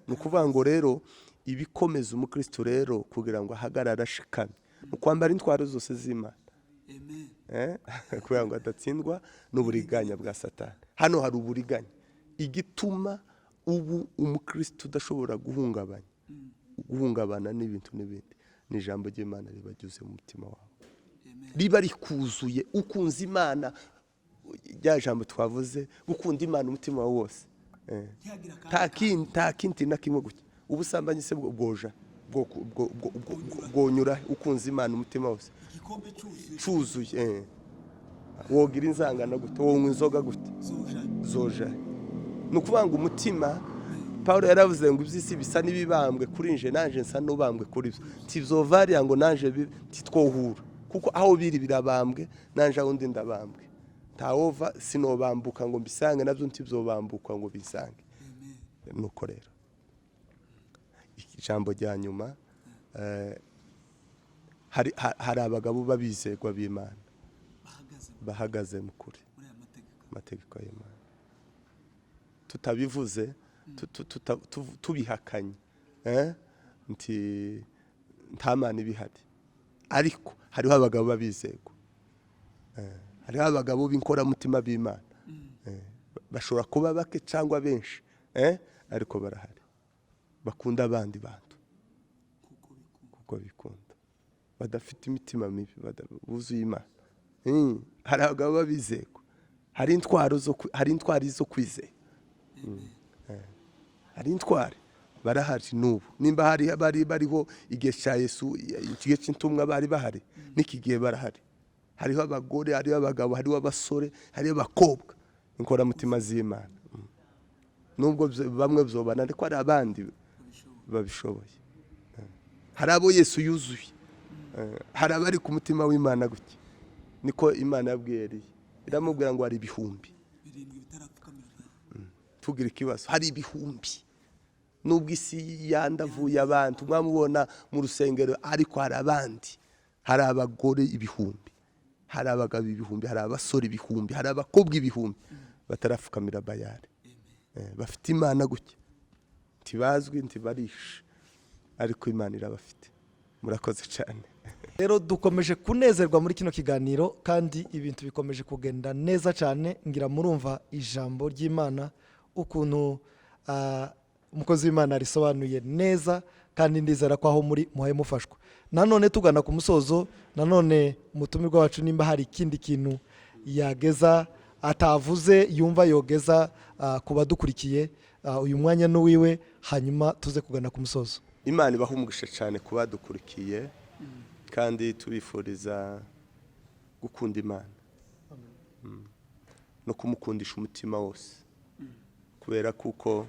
Ni ukuvuga ngo rero ibikomeza umukristo rero kugira ngo ahagarara ashikame ni kwambara intwaro zose z'Imana. Kugira ngo adatsindwa n'uburiganya bwa Satani. Hano hari uburiganya igituma ubu umukristo udashobora guhungabana n'ibintu n'ibindi. Ni ijambo ry'Imana ribagize mu mutima wawe, riba rikuzuye ukunze Imana. Rya jambo twavuze gukunda Imana umutima wawe wose, nta kindi na kimwe gutya. Ubusambanyi se bwonyura ukunze Imana umutima wose, igikombe cyuzuye. Wogira inzangano gute, wonywa inzoga gute, zoja. Ni ukuvuga ngo umutima, Paulo yaravuze ngo iby'isi bisa n'ibibambwe kuri nje, nanje nsa n'ubambwe kuri byo. Tizovaria ngo nanje titwohura, kuko aho biri birabambwe nanje aho ndi ndabambwe. Ntawova sinobambuka ngo mbisange, nabyo ntibzobambuka ngo bisange. Nuko rero ijambo rya nyuma, hari abagabo babizegwa b'Imana bahagaze mu kuri amategeko y'Imana. Tutabivuze tubihakanye nti nta Mana ibihari, ariko hariho abagabo babizegwa. Hariho abagabo b'inkoramutima b'Imana. Bashobora kuba bake cyangwa benshi, ariko barahari bakunda abandi bantu kuko bikunda, badafite imitima mibi, buzuye Imana. Hari abagabo babizegwa, hari intwari zo kwizera. Hari intwari barahari n'ubu. Nimba bariho igihe cya Yesu, igihe cy'intumwa bari bahari, n'iki gihe barahari. Hariho abagore, hariho abagabo, hariho abasore, hariho abakobwa inkoramutima z'Imana. Nubwo bamwe byobana ariko hari abandi babishoboye. Hari abo Yesu yuzuye, hari abari ku mutima w'Imana gutya. Niko Imana yabwiye Eliya, iramubwira ngo hari ibihumbi. Tugira ikibazo, hari ibihumbi. Nubwo isi yandavuye abantu mwamubona mu rusengero, ariko hari abandi. Hari abagore ibihumbi, hari abagabo ibihumbi, hari abasore ibihumbi, hari abakobwa ibihumbi batarafukamira Bayali. Bafite Imana gutya, ntibazwi ntibarishe, ariko Imana irabafite. Murakoze cyane. Rero dukomeje kunezerwa muri kino kiganiro, kandi ibintu bikomeje kugenda neza cyane. Ngira murumva ijambo ry'Imana ukuntu umukozi w'Imana risobanuye neza, kandi ndizera ko aho muri muhaye mufashwa. Nanone tugana ku musozo, nanone umutumirwa wacu nimba hari ikindi kintu yageza atavuze yumva yogeza ku badukurikiye, uyu mwanya n'uwiwe, hanyuma tuze kugana ku musozo. Imana ibahumugisha cyane ku badukurikiye, kandi tubifuriza gukunda Imana no kumukundisha umutima wose, kubera kuko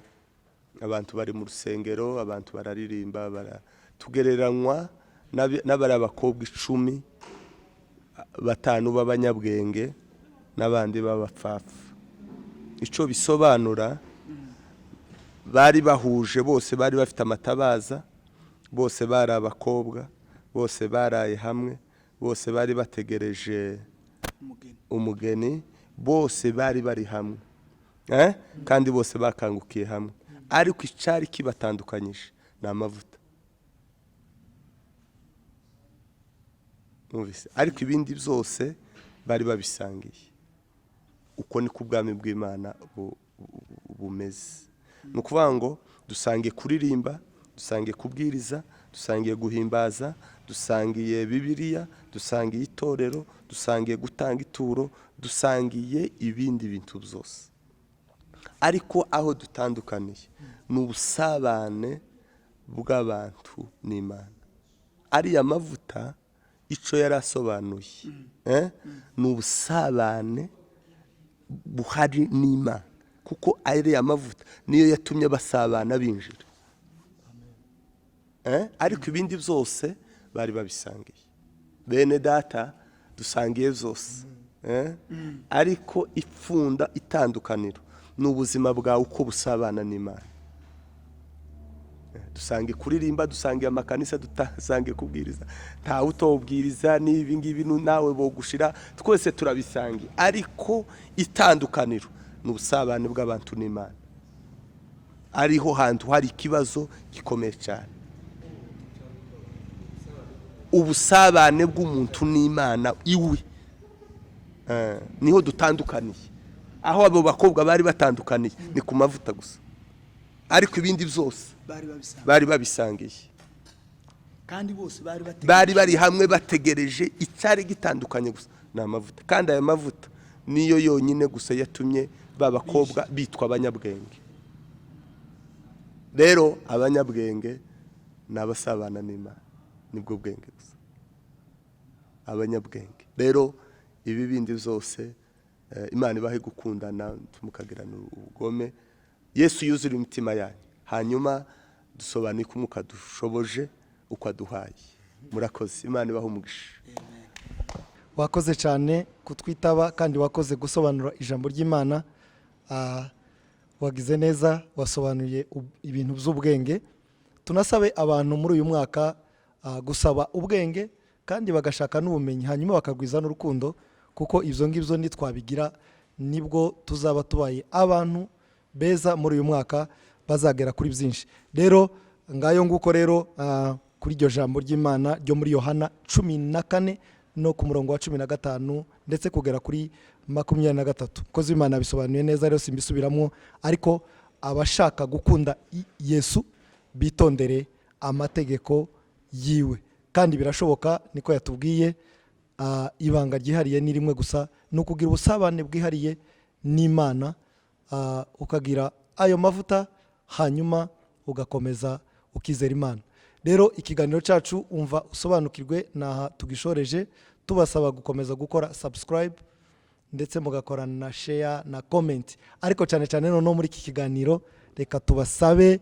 abantu bari mu rusengero, abantu bararirimba, tugereranywa n'abari abakobwa 10 batanu b'abanyabwenge n'abandi b'abapfapfa. Ico bisobanura bari bahuje, bose bari bafite amatabaza, bose bari abakobwa, bose baraye hamwe, bose bari bategereje umugeni, bose bari bari hamwe, kandi bose bakangukiye hamwe, ariko icari kibatandukanyije ni amavuta. Ariko ibindi byose bari babisangiye. Uko ni ku bwami bw'Imana bumeze. Ni ukuvuga ngo dusangiye kuririmba, dusangiye kubwiriza, dusangiye guhimbaza, dusangiye Bibiliya, dusangiye itorero, dusangiye gutanga ituro, dusangiye ibindi bintu byose. Ariko aho dutandukaniye ni ubusabane bw'abantu n'Imana. Ariya mavuta ico yarasobanuye, ni ubusabane buhari n'Imana, kuko ariya mavuta niyo yatumye basabana binjira. Ariko ibindi byose bari babisangiye. Bene data dusangiye byose, ariko ipfunda itandukaniro ni ubuzima bwawe uko busabana n'Imana. Dusangiye kuririmba, dusangiye amakanisa, dusangiye kubwiriza, nta utobwiriza n'ibi ngibi nawe bogushira, twese turabisangiye, ariko itandukaniro ni ubusabane bw'abantu n'Imana. Ariho hantu hari ikibazo gikomeye cyane. Ubusabane bw'umuntu n'Imana iwe, niho dutandukaniye. Aho abo bakobwa bari batandukaniye ni ku mavuta gusa, ariko ibindi byose bari babisangiye, kandi bose bari bari hamwe bategereje. Icyari gitandukanye gusa ni amavuta, kandi aya mavuta niyo yonyine gusa yatumye babakobwa bitwa abanyabwenge. Rero abanyabwenge n'abasabana n'Imana, nibwo bwenge gusa, abanyabwenge. Rero ibi bindi byose Imana ibahe gukundana, tumukagirana ubugome. Yesu yuzura imitima yanyu, hanyuma dusobanuke umuka dushoboje uko aduhaye. Murakoze, Imana ibahe umugisha. Wakoze cyane kutwitaba, kandi wakoze gusobanura ijambo ry'Imana. Wagize neza, wasobanuye ibintu by'ubwenge. Tunasabe abantu muri uyu mwaka gusaba ubwenge kandi bagashaka n'ubumenyi, hanyuma bakagwiza n'urukundo, kuko ibyo ngibyo nitwabigira nibwo tuzaba tubaye abantu beza muri uyu mwaka, bazagera kuri byinshi. Rero ngayo nguko rero kuri iryo jambo ry'Imana ryo muri Yohana 14 no ku murongo wa 15 ndetse kugera kuri 23. Kozi Imana bisobanuye neza, rero simbisubiramo, ariko abashaka gukunda Yesu bitondere amategeko yiwe, kandi birashoboka, niko yatubwiye. Ibanga ryihariye ni rimwe gusa, ni ukugira ubusabane bwihariye n'Imana, ukagira ayo mavuta, hanyuma ugakomeza ukizera Imana. Rero ikiganiro cyacu umva usobanukirwe naha tugishoreje, tubasaba gukomeza gukora subscribe ndetse mugakora na share na comment. Ariko cyane cyane no muri iki kiganiro reka tubasabe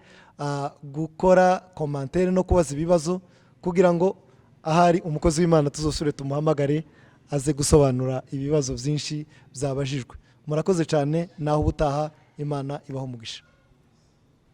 gukora commentaire no kubaza ibibazo, kugira ngo ahari umukozi w'Imana tuzosure tumuhamagare aze gusobanura ibibazo byinshi byabajijwe. Murakoze cyane, naho ubutaha. Imana ibaho umugisha.